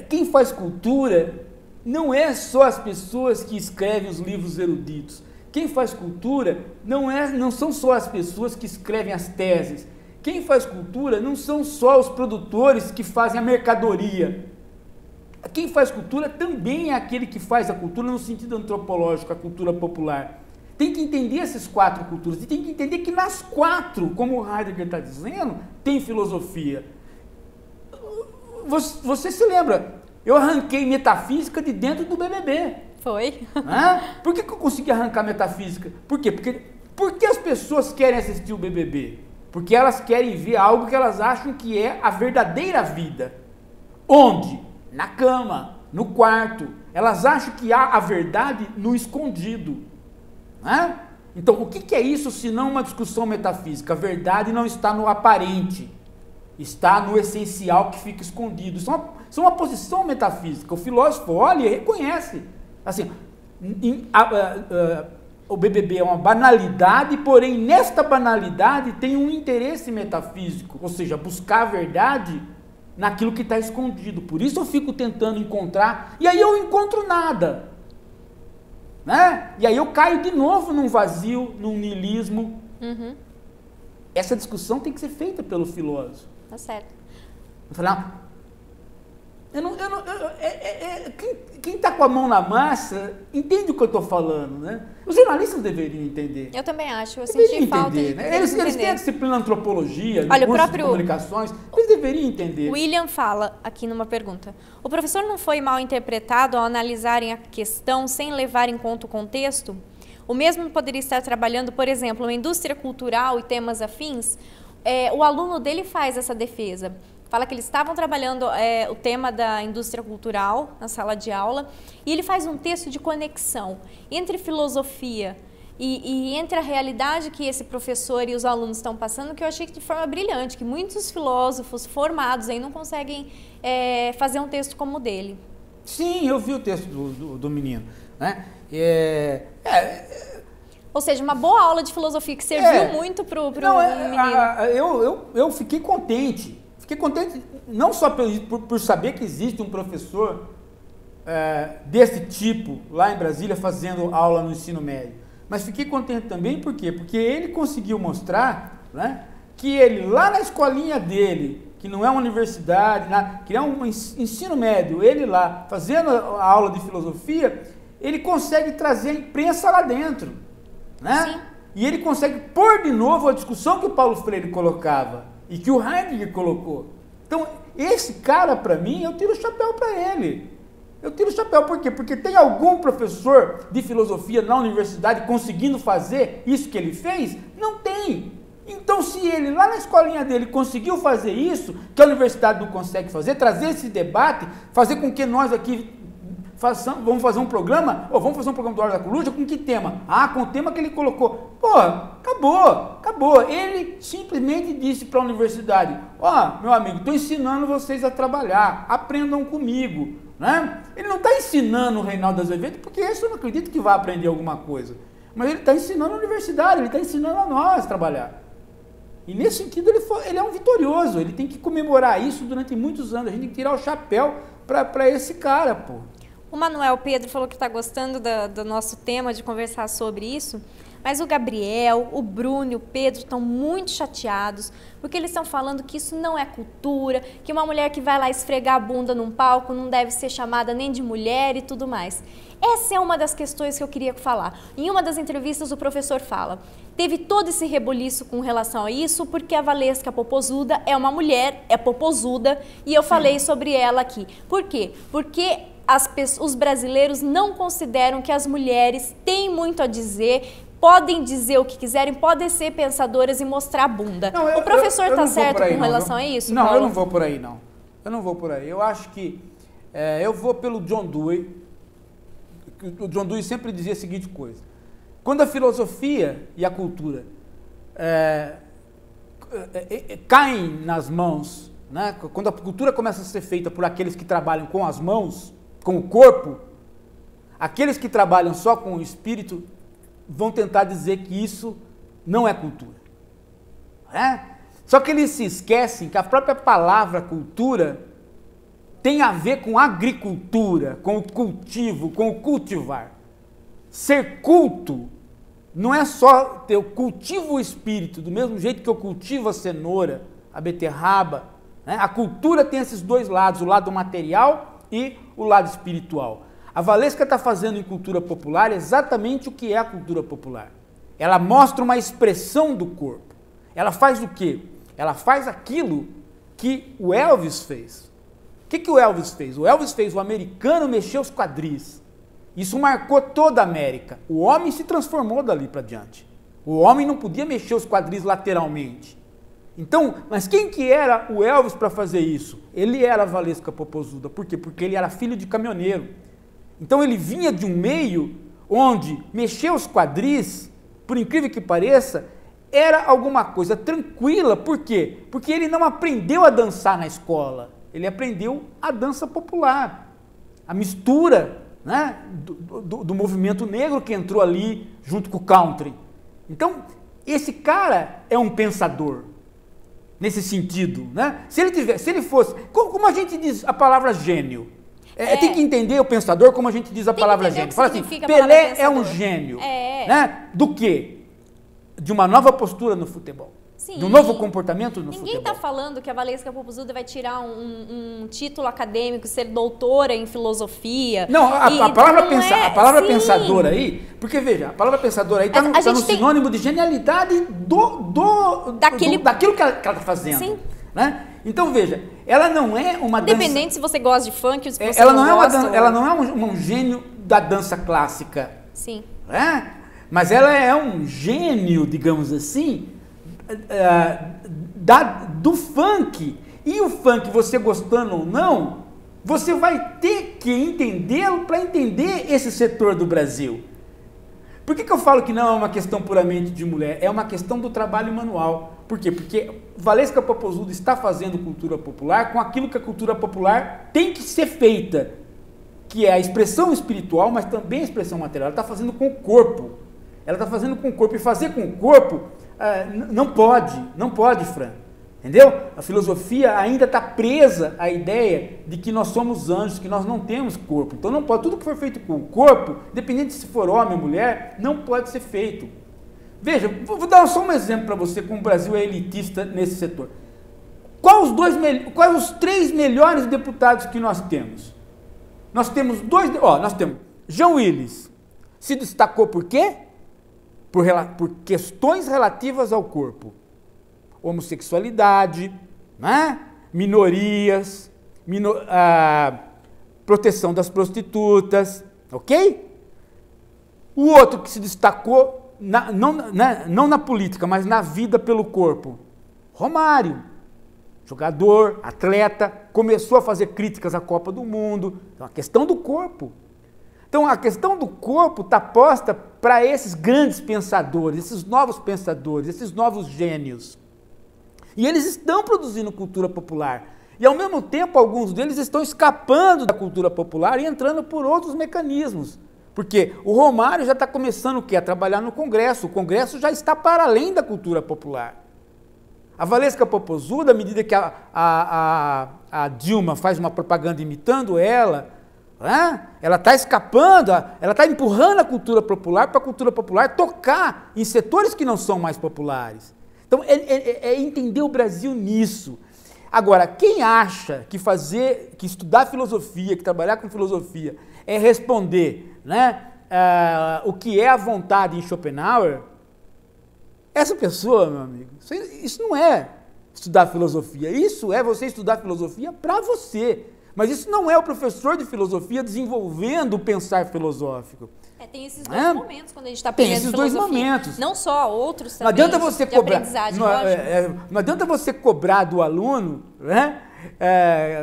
quem faz cultura não é só as pessoas que escrevem os livros eruditos. Quem faz cultura não são só as pessoas que escrevem as teses. Quem faz cultura não são só os produtores que fazem a mercadoria. Quem faz cultura também é aquele que faz a cultura no sentido antropológico, a cultura popular. Tem que entender essas quatro culturas e tem que entender que nas quatro, como o Heidegger está dizendo, tem filosofia. Você se lembra, eu arranquei metafísica de dentro do BBB. Foi. Por que eu consegui arrancar metafísica? Por quê? Porque as pessoas querem assistir o BBB? Porque elas querem ver algo que elas acham que é a verdadeira vida. Onde? Na cama, no quarto. Elas acham que há a verdade no escondido. Né? Então, o que é isso se não uma discussão metafísica? A verdade não está no aparente, está no essencial que fica escondido. Isso é uma posição metafísica. O filósofo olha e reconhece. Assim, o BBB é uma banalidade, porém, nesta banalidade tem um interesse metafísico, ou seja, buscar a verdade naquilo que está escondido. Por isso eu fico tentando encontrar, e aí eu encontro nada. Né? E aí eu caio de novo num vazio, num niilismo. Essa discussão tem que ser feita pelo filósofo. Tá certo. Eu falei, Quem está com a mão na massa entende o que eu estou falando, né? Os jornalistas deveriam entender. Eu também acho, eu senti falta de né? Eles têm a disciplina antropologia, olha, curso de comunicações, eles deveriam entender. William fala aqui numa pergunta, o professor não foi mal interpretado ao analisarem a questão sem levar em conta o contexto? O mesmo poderia estar trabalhando, por exemplo, uma indústria cultural e temas afins? O aluno dele faz essa defesa. Fala que eles estavam trabalhando o tema da indústria cultural na sala de aula e ele faz um texto de conexão entre filosofia e entre a realidade que esse professor e os alunos estão passando, que eu achei que de forma brilhante, que muitos filósofos formados aí não conseguem fazer um texto como o dele. Sim, eu vi o texto do menino, né? Ou seja, uma boa aula de filosofia que serviu muito para o menino. Eu fiquei contente. Fiquei contente não só por saber que existe um professor desse tipo lá em Brasília fazendo aula no ensino médio, mas fiquei contente também por quê? Porque ele conseguiu mostrar, né, que ele lá na escolinha dele, que não é uma universidade, que é um ensino médio, ele lá fazendo a aula de filosofia, ele consegue trazer a imprensa lá dentro, né? Sim. E ele consegue pôr de novo a discussão que o Paulo Freire colocava e que o Heidegger colocou. Então, esse cara, para mim, eu tiro o chapéu para ele. Eu tiro o chapéu, por quê? Porque tem algum professor de filosofia na universidade conseguindo fazer isso que ele fez? Não tem. Então, se ele, lá na escolinha dele, conseguiu fazer isso, que a universidade não consegue fazer, trazer esse debate, fazer com que nós aqui vamos fazer um programa, vamos fazer um programa do Hora da Coruja, com que tema? Com o tema que ele colocou. Pô, acabou. Ele simplesmente disse para a universidade, meu amigo, estou ensinando vocês a trabalhar, aprendam comigo, né? Ele não está ensinando o Reinaldo Azevedo, porque esse eu não acredito que vai aprender alguma coisa, mas ele está ensinando a universidade, ele está ensinando a nós a trabalhar. E nesse sentido ele é um vitorioso, ele tem que comemorar isso durante muitos anos, a gente tem que tirar o chapéu para esse cara, pô. O Manuel Pedro falou que está gostando do nosso tema, de conversar sobre isso, mas o Gabriel, o Bruno e o Pedro estão muito chateados, porque eles estão falando que isso não é cultura, que uma mulher que vai lá esfregar a bunda num palco não deve ser chamada nem de mulher e tudo mais. Essa é uma das questões que eu queria falar. Em uma das entrevistas o professor fala, teve todo esse rebuliço com relação a isso, porque a Valesca Popozuda é uma mulher, é popozuda, e eu falei sobre ela aqui. Por quê? Porque os brasileiros não consideram que as mulheres têm muito a dizer, podem dizer o que quiserem, podem ser pensadoras e mostrar a bunda. Não, o professor está certo com relação a isso? Não, Paulo? eu não vou por aí, não. Eu não vou por aí. Eu acho que eu vou pelo John Dewey. O John Dewey sempre dizia a seguinte coisa. Quando a filosofia e a cultura caem nas mãos, né? Quando a cultura começa a ser feita por aqueles que trabalham com as mãos, com o corpo, aqueles que trabalham só com o espírito vão tentar dizer que isso não é cultura. Só que eles se esquecem que a própria palavra cultura tem a ver com agricultura, com o cultivo, com o cultivar. Ser culto não é só eu cultivo o espírito, do mesmo jeito que eu cultivo a cenoura, a beterraba, né? A cultura tem esses dois lados, o lado material e o lado espiritual. A Valesca está fazendo em cultura popular exatamente o que é a cultura popular. Ela mostra uma expressão do corpo. Ela faz o quê? Ela faz aquilo que o Elvis fez. O que o Elvis fez? O Elvis fez o americano mexer os quadris. Isso marcou toda a América. O homem se transformou dali para diante. O homem não podia mexer os quadris lateralmente. Então, mas quem que era o Elvis para fazer isso? Ele era a Valesca Popozuda. Por quê? Porque ele era filho de caminhoneiro. Então ele vinha de um meio onde mexer os quadris, por incrível que pareça, era alguma coisa tranquila. Por quê? Porque ele não aprendeu a dançar na escola. Ele aprendeu a dança popular. A mistura, né, do movimento negro que entrou ali junto com o country. Então, esse cara é um pensador. Nesse sentido, né? Se ele fosse, como a gente diz a palavra gênio, tem que entender o pensador como a gente diz a palavra gênio. Fala assim, Pelé é um gênio, né? Do quê? De uma nova postura no futebol. Sim. Do novo comportamento no Ninguém futebol. está falando que a Valesca Popozuda vai tirar um título acadêmico, ser doutora em filosofia. Não, a palavra, a palavra sim. pensadora aí, porque veja, a palavra pensadora aí está no sinônimo de genialidade daquilo que ela está fazendo. Sim. Né? Então veja, ela não é uma Independente se você gosta de funk ou se você ela não gosta. Ela não é um gênio da dança clássica. Sim. Né? Mas ela é um gênio, digamos assim, do funk. E o funk, você gostando ou não, você vai ter que entendê-lo para entender esse setor do Brasil. Por que eu falo que não é uma questão puramente de mulher? É uma questão do trabalho manual. Por quê? Porque Valesca Popozuda está fazendo cultura popular com aquilo que a cultura popular tem que ser feita, que é a expressão espiritual, mas também a expressão material. Ela está fazendo com o corpo. Ela está fazendo com o corpo. E fazer com o corpo não pode, Fran. Entendeu? A filosofia ainda está presa à ideia de que nós somos anjos, que nós não temos corpo. Então não pode. Tudo que for feito com o corpo, independente se for homem ou mulher, não pode ser feito. Veja, vou dar só um exemplo para você, como o Brasil é elitista nesse setor. Quais os 3 melhores deputados que nós temos? Nós temos nós temos João Willis. Se destacou por quê? Por questões relativas ao corpo. Homossexualidade, né? Minorias, proteção das prostitutas, ok? O outro que se destacou, não na política, mas na vida pelo corpo, Romário, jogador, atleta, começou a fazer críticas à Copa do Mundo, então a questão do corpo. Então a questão do corpo está posta para esses grandes pensadores, esses novos pensadores, esses novos gênios. E eles estão produzindo cultura popular. E, ao mesmo tempo, alguns deles estão escapando da cultura popular e entrando por outros mecanismos. Porque o Romário já está começando o quê? A trabalhar no Congresso. O Congresso já está para além da cultura popular. A Valesca Popozuda, à medida que a Dilma faz uma propaganda imitando ela, né? Ela está escapando, ela está empurrando a cultura popular para a cultura popular tocar em setores que não são mais populares. Então, é entender o Brasil nisso. Agora, quem acha que estudar filosofia, que trabalhar com filosofia, é responder, né, o que é a vontade em Schopenhauer, essa pessoa, meu amigo, isso não é estudar filosofia. Isso é você estudar filosofia para você. Mas isso não é o professor de filosofia desenvolvendo o pensar filosófico. Tem esses dois momentos quando a gente está aprendendo filosofia. Tem esses dois momentos. Não só outros também. Não adianta você cobrar. Não adianta você cobrar do aluno, né,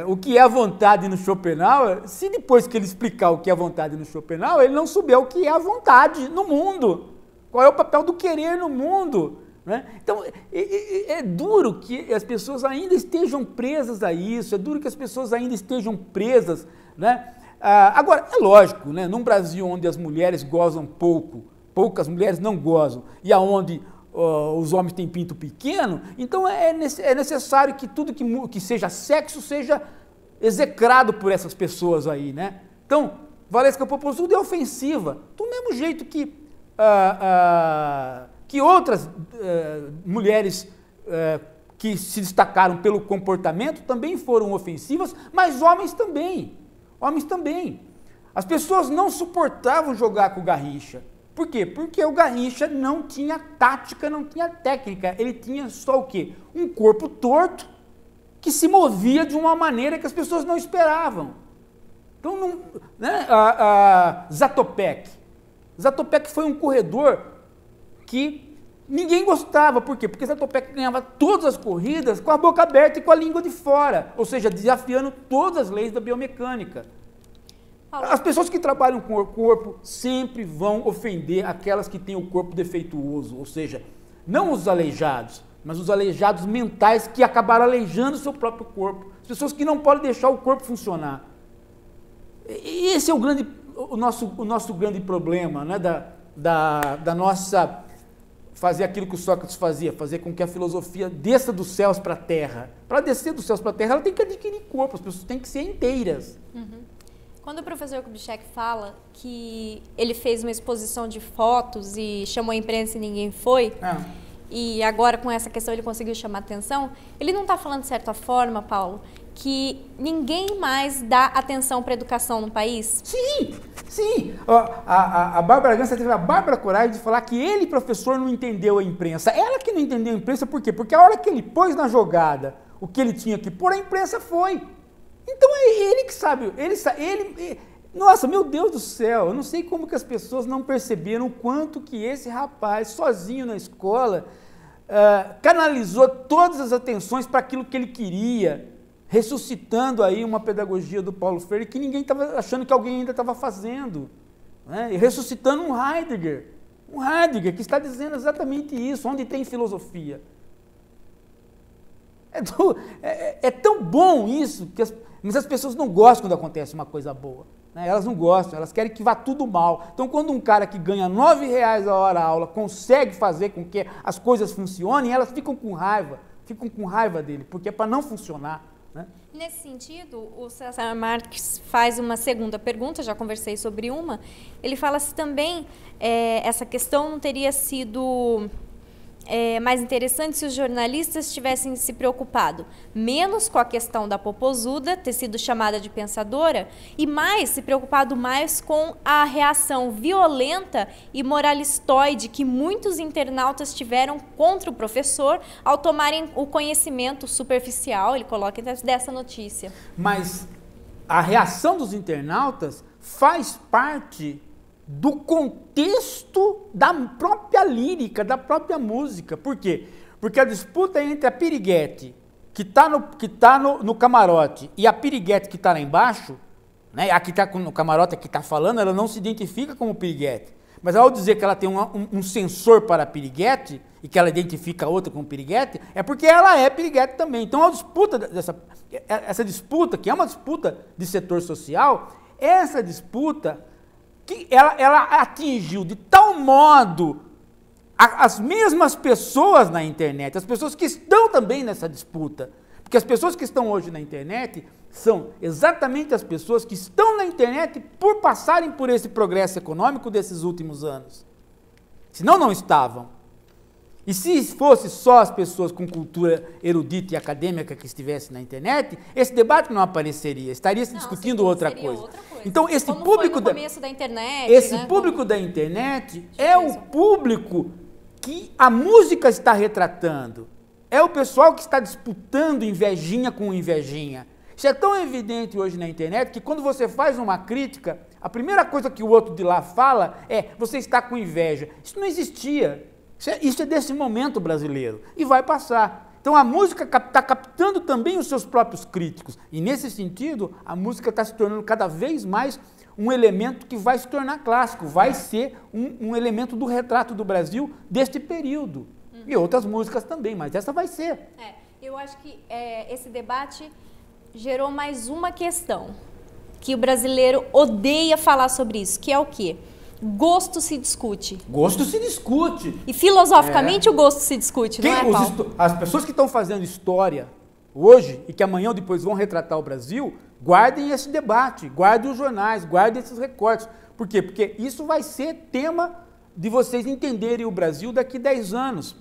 o que é a vontade no Schopenhauer, se depois que ele explicar o que é a vontade no Schopenhauer, ele não souber o que é a vontade no mundo. Qual é o papel do querer no mundo? Né? Então, é duro que as pessoas ainda estejam presas a isso, é duro que as pessoas ainda estejam presas, né? Agora, é lógico, né? Num Brasil onde as mulheres gozam poucas mulheres não gozam, e aonde os homens têm pinto pequeno, então é necessário que tudo que seja sexo seja execrado por essas pessoas aí, né? Então, Valesca Popozuda é ofensiva, do mesmo jeito que outras mulheres que se destacaram pelo comportamento também foram ofensivas, mas homens também. Homens também. As pessoas não suportavam jogar com o Garrincha. Por quê? Porque o Garrincha não tinha tática, não tinha técnica. Ele tinha só o quê? Um corpo torto que se movia de uma maneira que as pessoas não esperavam. Então, Zatopek. Zatopek foi um corredor que ninguém gostava. Por quê? Porque Zatopek ganhava todas as corridas com a boca aberta e com a língua de fora, ou seja, desafiando todas as leis da biomecânica. As pessoas que trabalham com o corpo sempre vão ofender aquelas que têm o corpo defeituoso, ou seja, não os aleijados, mas os aleijados mentais que acabaram aleijando o seu próprio corpo. As pessoas que não podem deixar o corpo funcionar. E esse é o nosso grande problema, né, da nossa... fazer aquilo que o Sócrates fazia, fazer com que a filosofia desça dos céus para a terra. Para descer dos céus para a terra, ela tem que adquirir corpo, as pessoas têm que ser inteiras. Uhum. Quando o professor Kubitschek fala que ele fez uma exposição de fotos e chamou a imprensa e ninguém foi, e agora com essa questão ele conseguiu chamar atenção, ele não está falando de certa forma, Paulo, que ninguém mais dá atenção para a educação no país? Sim, sim. A Bárbara Gans teve a Bárbara coragem de falar que ele, professor, não entendeu a imprensa. Ela que não entendeu a imprensa, por quê? Porque a hora que ele pôs na jogada o que ele tinha que pôr, a imprensa foi. Então é ele que sabe, nossa, meu Deus do céu, eu não sei como que as pessoas não perceberam o quanto que esse rapaz, sozinho na escola, canalizou todas as atenções para aquilo que ele queria, ressuscitando aí uma pedagogia do Paulo Freire que ninguém estava achando que alguém ainda estava fazendo, né? E ressuscitando um Heidegger que está dizendo exatamente isso, onde tem filosofia. É tão bom isso, mas as pessoas não gostam quando acontece uma coisa boa, né? Elas não gostam, elas querem que vá tudo mal. Então, quando um cara que ganha R$9 a hora a aula consegue fazer com que as coisas funcionem, elas ficam com raiva dele, porque é para não funcionar, né? Nesse sentido, o César Marques faz uma segunda pergunta, já conversei sobre uma. Ele fala se também essa questão não teria sido mais interessante se os jornalistas tivessem se preocupado menos com a questão da Popozuda ter sido chamada de pensadora e se preocupado mais com a reação violenta e moralistoide que muitos internautas tiveram contra o professor ao tomarem o conhecimento superficial, ele coloca dessa notícia. Mas a reação dos internautas faz parte do contexto da própria lírica, da própria música. Por quê? Porque a disputa entre a Piriguete, que está no camarote, e a Piriguete que está lá embaixo, né, a que está no camarote, a que está falando, ela não se identifica como Piriguete. Mas ao dizer que ela tem um sensor para a Piriguete, e que ela identifica a outra como Piriguete, é porque ela é Piriguete também. Então a disputa, essa disputa, que é uma disputa de setor social, essa disputa que ela atingiu de tal modo as mesmas pessoas na internet, as pessoas que estão também nessa disputa. Porque as pessoas que estão hoje na internet são exatamente as pessoas que estão na internet por passarem por esse progresso econômico desses últimos anos. Senão não estavam. E se fosse só as pessoas com cultura erudita e acadêmica que estivessem na internet, esse debate não apareceria, estaria se discutindo outra coisa. Então, esse como público foi no começo da internet, esse né? público da internet é o público que a música está retratando. É o pessoal que está disputando invejinha com invejinha. Isso é tão evidente hoje na internet que quando você faz uma crítica, a primeira coisa que o outro de lá fala é: você está com inveja. Isso não existia. Isso é desse momento brasileiro e vai passar. Então a música está captando também os seus próprios críticos e nesse sentido a música está se tornando cada vez mais um elemento que vai se tornar clássico, vai ser um elemento do retrato do Brasil deste período. E outras músicas também, mas essa vai ser. Eu acho que esse debate gerou mais uma questão que o brasileiro odeia falar sobre isso, que é o quê? Gosto se discute. Gosto se discute. E filosoficamente o gosto se discute, não é, Paulo? As pessoas que estão fazendo história hoje e que amanhã ou depois vão retratar o Brasil, guardem esse debate, guardem os jornais, guardem esses recortes. Por quê? Porque isso vai ser tema de vocês entenderem o Brasil daqui 10 anos.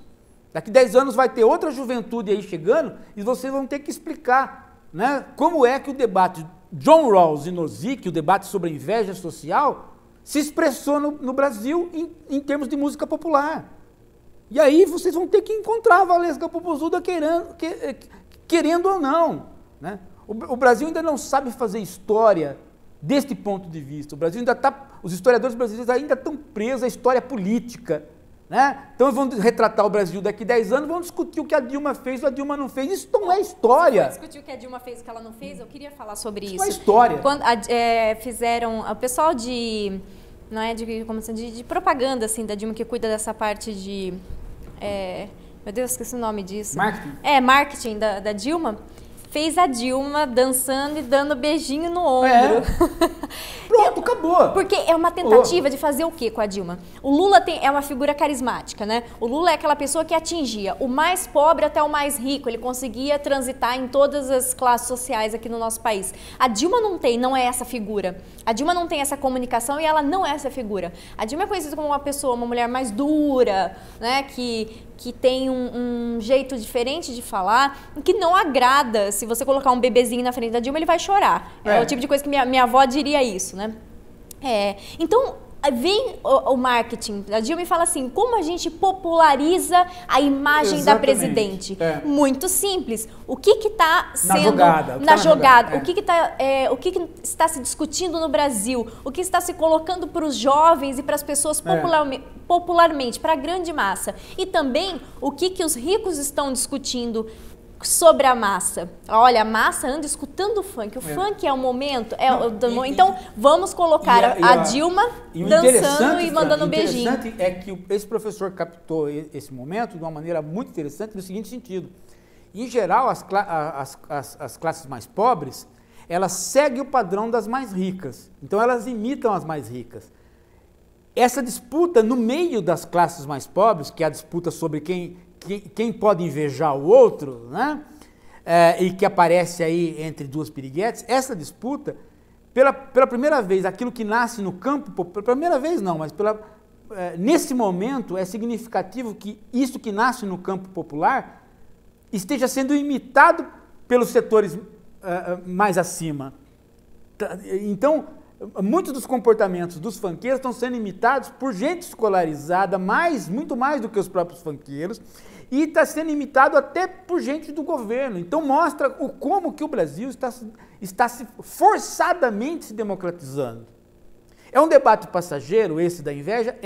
Daqui 10 anos vai ter outra juventude aí chegando e vocês vão ter que explicar, né, como é que o debate John Rawls e Nozick, o debate sobre a inveja social, se expressou no Brasil em termos de música popular. E aí vocês vão ter que encontrar a Valesca Popozuda querendo ou não, né? O Brasil ainda não sabe fazer história deste ponto de vista. O Brasil ainda os historiadores brasileiros ainda estão presos à história política, né? Então vão retratar o Brasil daqui 10 anos, vão discutir o que a Dilma fez ou a Dilma não fez. Isso não é história. Discutir o que a Dilma fez e o que ela não fez, eu queria falar sobre isso. Isso não é história. Quando fizeram, o pessoal de propaganda assim, da Dilma, que cuida dessa parte de... meu Deus, esqueci o nome disso. Marketing. Marketing da Dilma. Fez a Dilma dançando e dando beijinho no ombro. Pronto, acabou. Porque é uma tentativa de fazer o quê com a Dilma? O Lula é uma figura carismática, né? O Lula é aquela pessoa que atingia o mais pobre até o mais rico, ele conseguia transitar em todas as classes sociais aqui no nosso país. A Dilma não é essa figura. A Dilma não tem essa comunicação e ela não é essa figura. A Dilma é conhecida como uma mulher mais dura, né? Que tem um jeito diferente de falar, que não agrada. Se você colocar um bebezinho na frente da Dilma, ele vai chorar. É o tipo de coisa que minha avó diria isso, né? Então, vem o marketing da Dilma e fala assim, como a gente populariza a imagem da presidente? Muito simples. O que está sendo na jogada? O que está se discutindo no Brasil? O que está se colocando para os jovens e para as pessoas popularmente, para a grande massa? E também o que os ricos estão discutindo sobre a massa. Olha, a massa anda escutando funk. O funk é o momento. Então, vamos colocar a Dilma dançando e mandando um beijinho. O interessante é que esse professor captou esse momento de uma maneira muito interessante no seguinte sentido. Em geral, as classes mais pobres, elas seguem o padrão das mais ricas. Então, elas imitam as mais ricas. Essa disputa no meio das classes mais pobres, que é a disputa sobre quem pode invejar o outro, né? E que aparece aí entre duas piriguetes, essa disputa, pela primeira vez, aquilo que nasce no campo, pela primeira vez não, mas nesse momento é significativo que isso que nasce no campo popular esteja sendo imitado pelos setores mais acima. Então, muitos dos comportamentos dos funkeiros estão sendo imitados por gente escolarizada, muito mais do que os próprios funkeiros, e está sendo imitado até por gente do governo. Então mostra como que o Brasil está se forçadamente se democratizando. É um debate passageiro esse da inveja?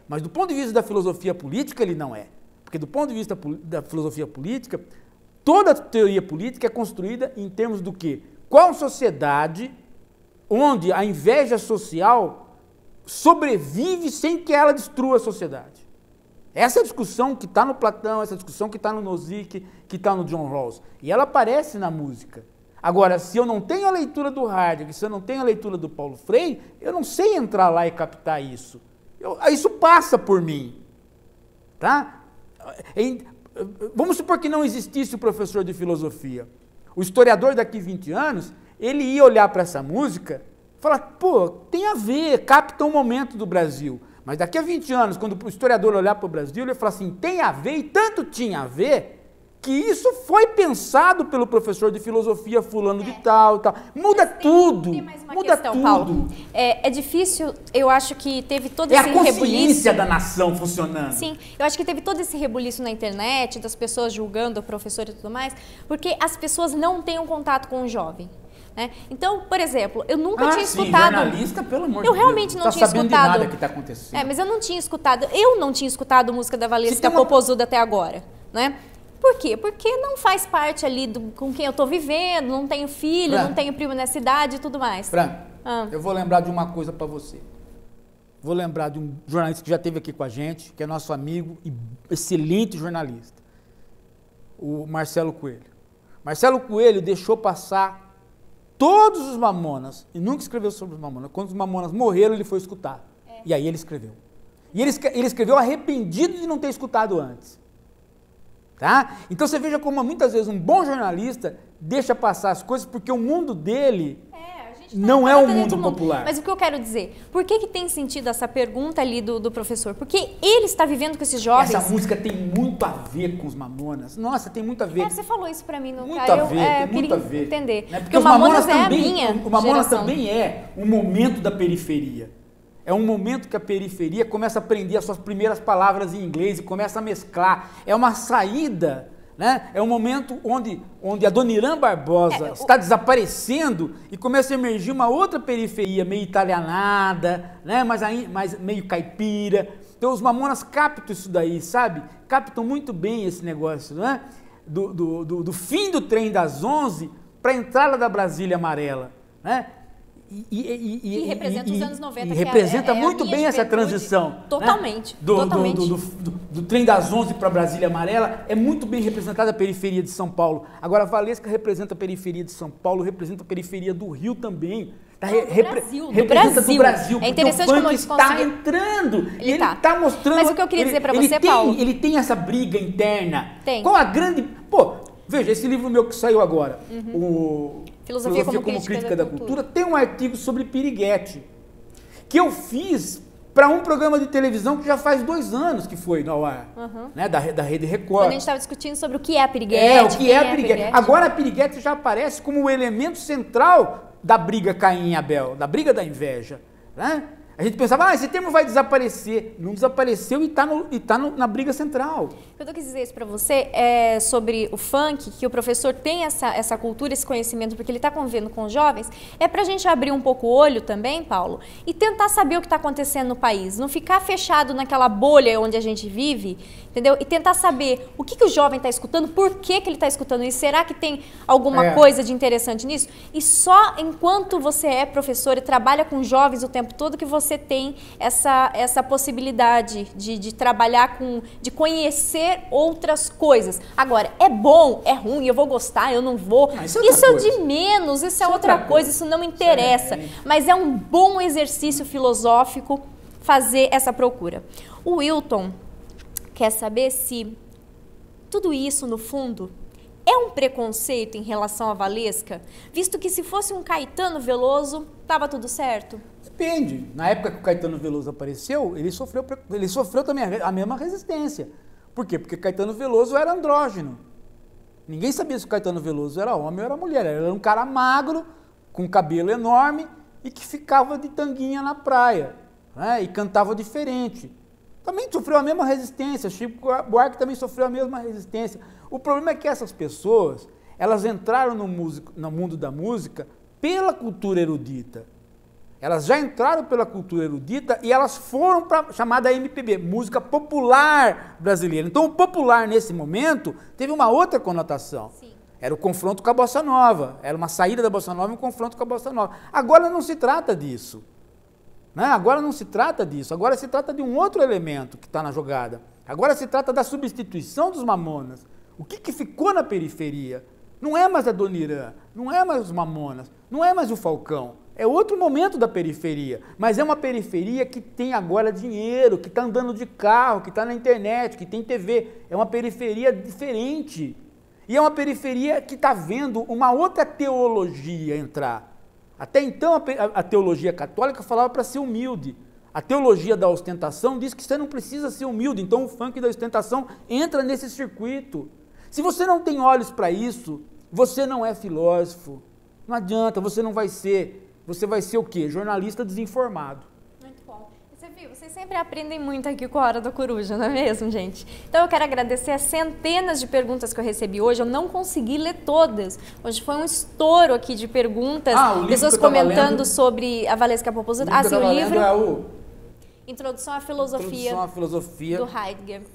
Mas do ponto de vista da filosofia política ele não é. Porque do ponto de vista da filosofia política, toda teoria política é construída em termos do quê? Qual sociedade onde a inveja social sobrevive sem que ela destrua a sociedade? Essa é a discussão que está no Platão, essa discussão que está no Nozick, que está no John Rawls. E ela aparece na música. Agora, se eu não tenho a leitura do Heidegger, se eu não tenho a leitura do Paulo Freire, eu não sei entrar lá e captar isso. Isso passa por mim. Tá? Vamos supor que não existisse o professor de filosofia. O historiador daqui 20 anos, ele ia olhar para essa música e falar, pô, tem a ver, capta um momento do Brasil. Mas daqui a 20 anos, quando o historiador olhar para o Brasil, ele vai falar assim, tem a ver, e tanto tinha a ver, que isso foi pensado pelo professor de filosofia fulano de tal e tal. Muda tudo. Tem mais uma questão, tudo. Paulo. É difícil, eu acho que teve todo esse rebuliço. É a consciência da nação funcionando. Sim, eu acho que teve todo esse rebuliço na internet, das pessoas julgando o professor e tudo mais, porque as pessoas não têm um contato com o jovem. Né? Então, por exemplo, eu nunca tinha escutado. Jornalista, pelo amor de Deus. Eu realmente não tinha escutado. De nada que está acontecendo. Mas eu não tinha escutado música da Valesca Popozuda até agora, né? Por quê? Porque não faz parte ali com quem eu estou vivendo, não tenho filho, não tenho primo nessa idade e tudo mais. Fran, eu vou lembrar de uma coisa para você. Vou lembrar de um jornalista que já esteve aqui com a gente, que é nosso amigo e excelente jornalista, o Marcelo Coelho. Marcelo Coelho deixou passar todos os Mamonas, e nunca escreveu sobre os Mamonas. Quando os Mamonas morreram, ele foi escutar. E aí ele escreveu. E ele escreveu arrependido de não ter escutado antes. Tá? Então você veja como muitas vezes um bom jornalista deixa passar as coisas porque o mundo dele não é o mundo popular. Mas o que eu quero dizer, por que tem sentido essa pergunta ali do professor? Porque ele está vivendo com esses jovens. Essa música tem muito a ver com os Mamonas. Nossa, tem muito a ver. Você falou isso pra mim no muito a ver, tem muito a ver. Entender. Né? Porque os Mamonas também, o Mamonas também é um momento da periferia. É um momento que a periferia começa a aprender as suas primeiras palavras em inglês e começa a mesclar. É uma saída, né? É um momento onde a Dona Irã Barbosa está desaparecendo e começa a emergir uma outra periferia meio italianada, né? mas meio caipira. Então os Mamonas captam isso daí, sabe? Captam muito bem esse negócio, né? Do fim do trem das 11 para a entrada da Brasília Amarela, né? E representa os anos 90. E representa muito bem essa transição. Totalmente. Né? Do trem das 11 para Brasília Amarela, é muito bem representada a periferia de São Paulo. Agora, a Valesca representa a periferia de São Paulo, representa a periferia do Rio também. representa do Brasil. É interessante como como ele está entrando. Ele está mostrando. Mas o que eu queria dizer para você, Paulo... Ele tem essa briga interna. Tem. Qual a grande... Pô, veja, esse livro meu que saiu agora, o Filosofia como Crítica da Cultura, tem um artigo sobre piriguete, que eu fiz para um programa de televisão que já faz 2 anos que foi no ar, né, da Rede Record. Quando a gente estava discutindo sobre o que é a piriguete. O que é a piriguete. Agora a piriguete já aparece como o elemento central da briga Caim e Abel, da briga da inveja, né? A gente pensava, esse termo vai desaparecer. Não desapareceu e está na briga central. Eu quis dizer isso para você é sobre o funk, que o professor tem essa cultura, esse conhecimento, porque ele está convivendo com os jovens, é para a gente abrir um pouco o olho também, Paulo, e tentar saber o que está acontecendo no país. Não ficar fechado naquela bolha onde a gente vive, entendeu? E tentar saber o que o jovem está escutando, por que ele está escutando isso, será que tem alguma coisa de interessante nisso? E só enquanto você é professor e trabalha com jovens o tempo todo que você tem essa possibilidade de trabalhar de conhecer outras coisas. Agora, é bom, é ruim, eu vou gostar, eu não vou. Isso é o de menos, isso é outra coisa, isso não me interessa. Mas é um bom exercício filosófico fazer essa procura. O Wilton quer saber se tudo isso, no fundo, é um preconceito em relação à Valesca, visto que se fosse um Caetano Veloso, estava tudo certo? Depende. Na época que o Caetano Veloso apareceu, ele sofreu também a mesma resistência. Por quê? Porque Caetano Veloso era andrógeno. Ninguém sabia se o Caetano Veloso era homem ou era mulher. Ele era um cara magro, com cabelo enorme e que ficava de tanguinha na praia, né? E cantava diferente. Também sofreu a mesma resistência. Chico Buarque também sofreu a mesma resistência. O problema é que essas pessoas, elas entraram no mundo da música pela cultura erudita. Elas já entraram pela cultura erudita e elas foram para a chamada MPB, música popular brasileira. Então o popular nesse momento teve uma outra conotação. Sim. Era o confronto com a Bossa Nova, era uma saída da Bossa Nova e um confronto com a Bossa Nova. Agora não se trata disso. Né? Agora não se trata disso, agora se trata de um outro elemento que está na jogada. Agora se trata da substituição dos Mamonas. O que ficou na periferia? Não é mais a Dona Irã, não é mais os Mamonas, não é mais o Falcão. É outro momento da periferia, mas é uma periferia que tem agora dinheiro, que está andando de carro, que está na internet, que tem TV. É uma periferia diferente. E é uma periferia que está vendo uma outra teologia entrar. Até então a teologia católica falava para ser humilde. A teologia da ostentação diz que você não precisa ser humilde, então o funk da ostentação entra nesse circuito. Se você não tem olhos para isso, você não é filósofo. Não adianta, você não vai ser. Você vai ser o quê? Jornalista desinformado. Muito bom. Você viu, vocês sempre aprendem muito aqui com a Hora da Coruja, não é mesmo, gente? Então eu quero agradecer as centenas de perguntas que eu recebi hoje. Eu não consegui ler todas. Hoje foi um estouro aqui de perguntas. Pessoas comentando sobre a Valesca Popozuda. O livro é o... Introdução à Filosofia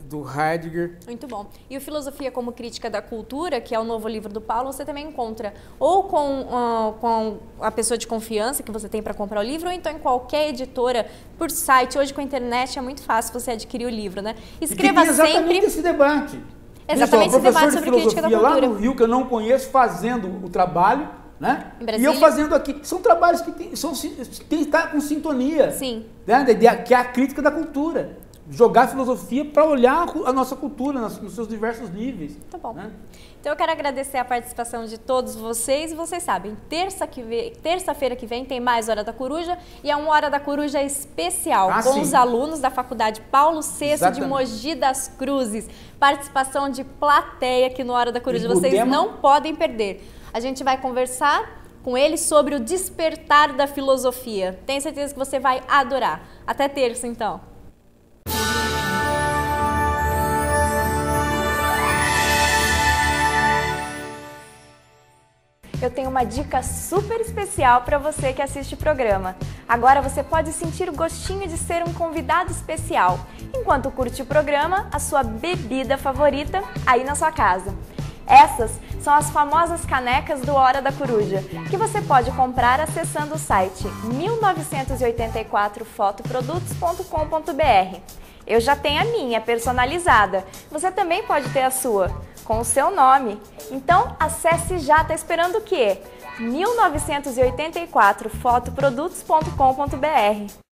do Heidegger. Muito bom. E o Filosofia como Crítica da Cultura, que é o novo livro do Paulo, você também encontra ou com a pessoa de confiança que você tem para comprar o livro, ou então em qualquer editora, por site. Hoje com a internet é muito fácil você adquirir o livro, né? Escreva sempre esse debate. Exatamente esse debate sobre crítica da cultura. Lá no Rio, que eu não conheço, fazendo o trabalho, né? E eu fazendo aqui. São trabalhos que tem que estar com sintonia. Sim. Né? Que é a crítica da cultura. Jogar a filosofia para olhar a nossa cultura nos seus diversos níveis. Tá bom. Né? Então eu quero agradecer a participação de todos vocês. E vocês sabem, terça-feira que vem tem mais Hora da Coruja. E é uma Hora da Coruja especial com os alunos da Faculdade Paulo VI de Mogi das Cruzes. Participação de plateia aqui no Hora da Coruja. Vocês não podem perder. A gente vai conversar com eles sobre o despertar da filosofia. Tenho certeza que você vai adorar. Até terça, então. Eu tenho uma dica super especial para você que assiste o programa. Agora você pode sentir o gostinho de ser um convidado especial, enquanto curte o programa, a sua bebida favorita aí na sua casa. Essas são as famosas canecas do Hora da Coruja, que você pode comprar acessando o site 1984fotoprodutos.com.br. Eu já tenho a minha personalizada, você também pode ter a sua, com o seu nome. Então acesse já, tá esperando o quê? 1984 fotoprodutos.com.br.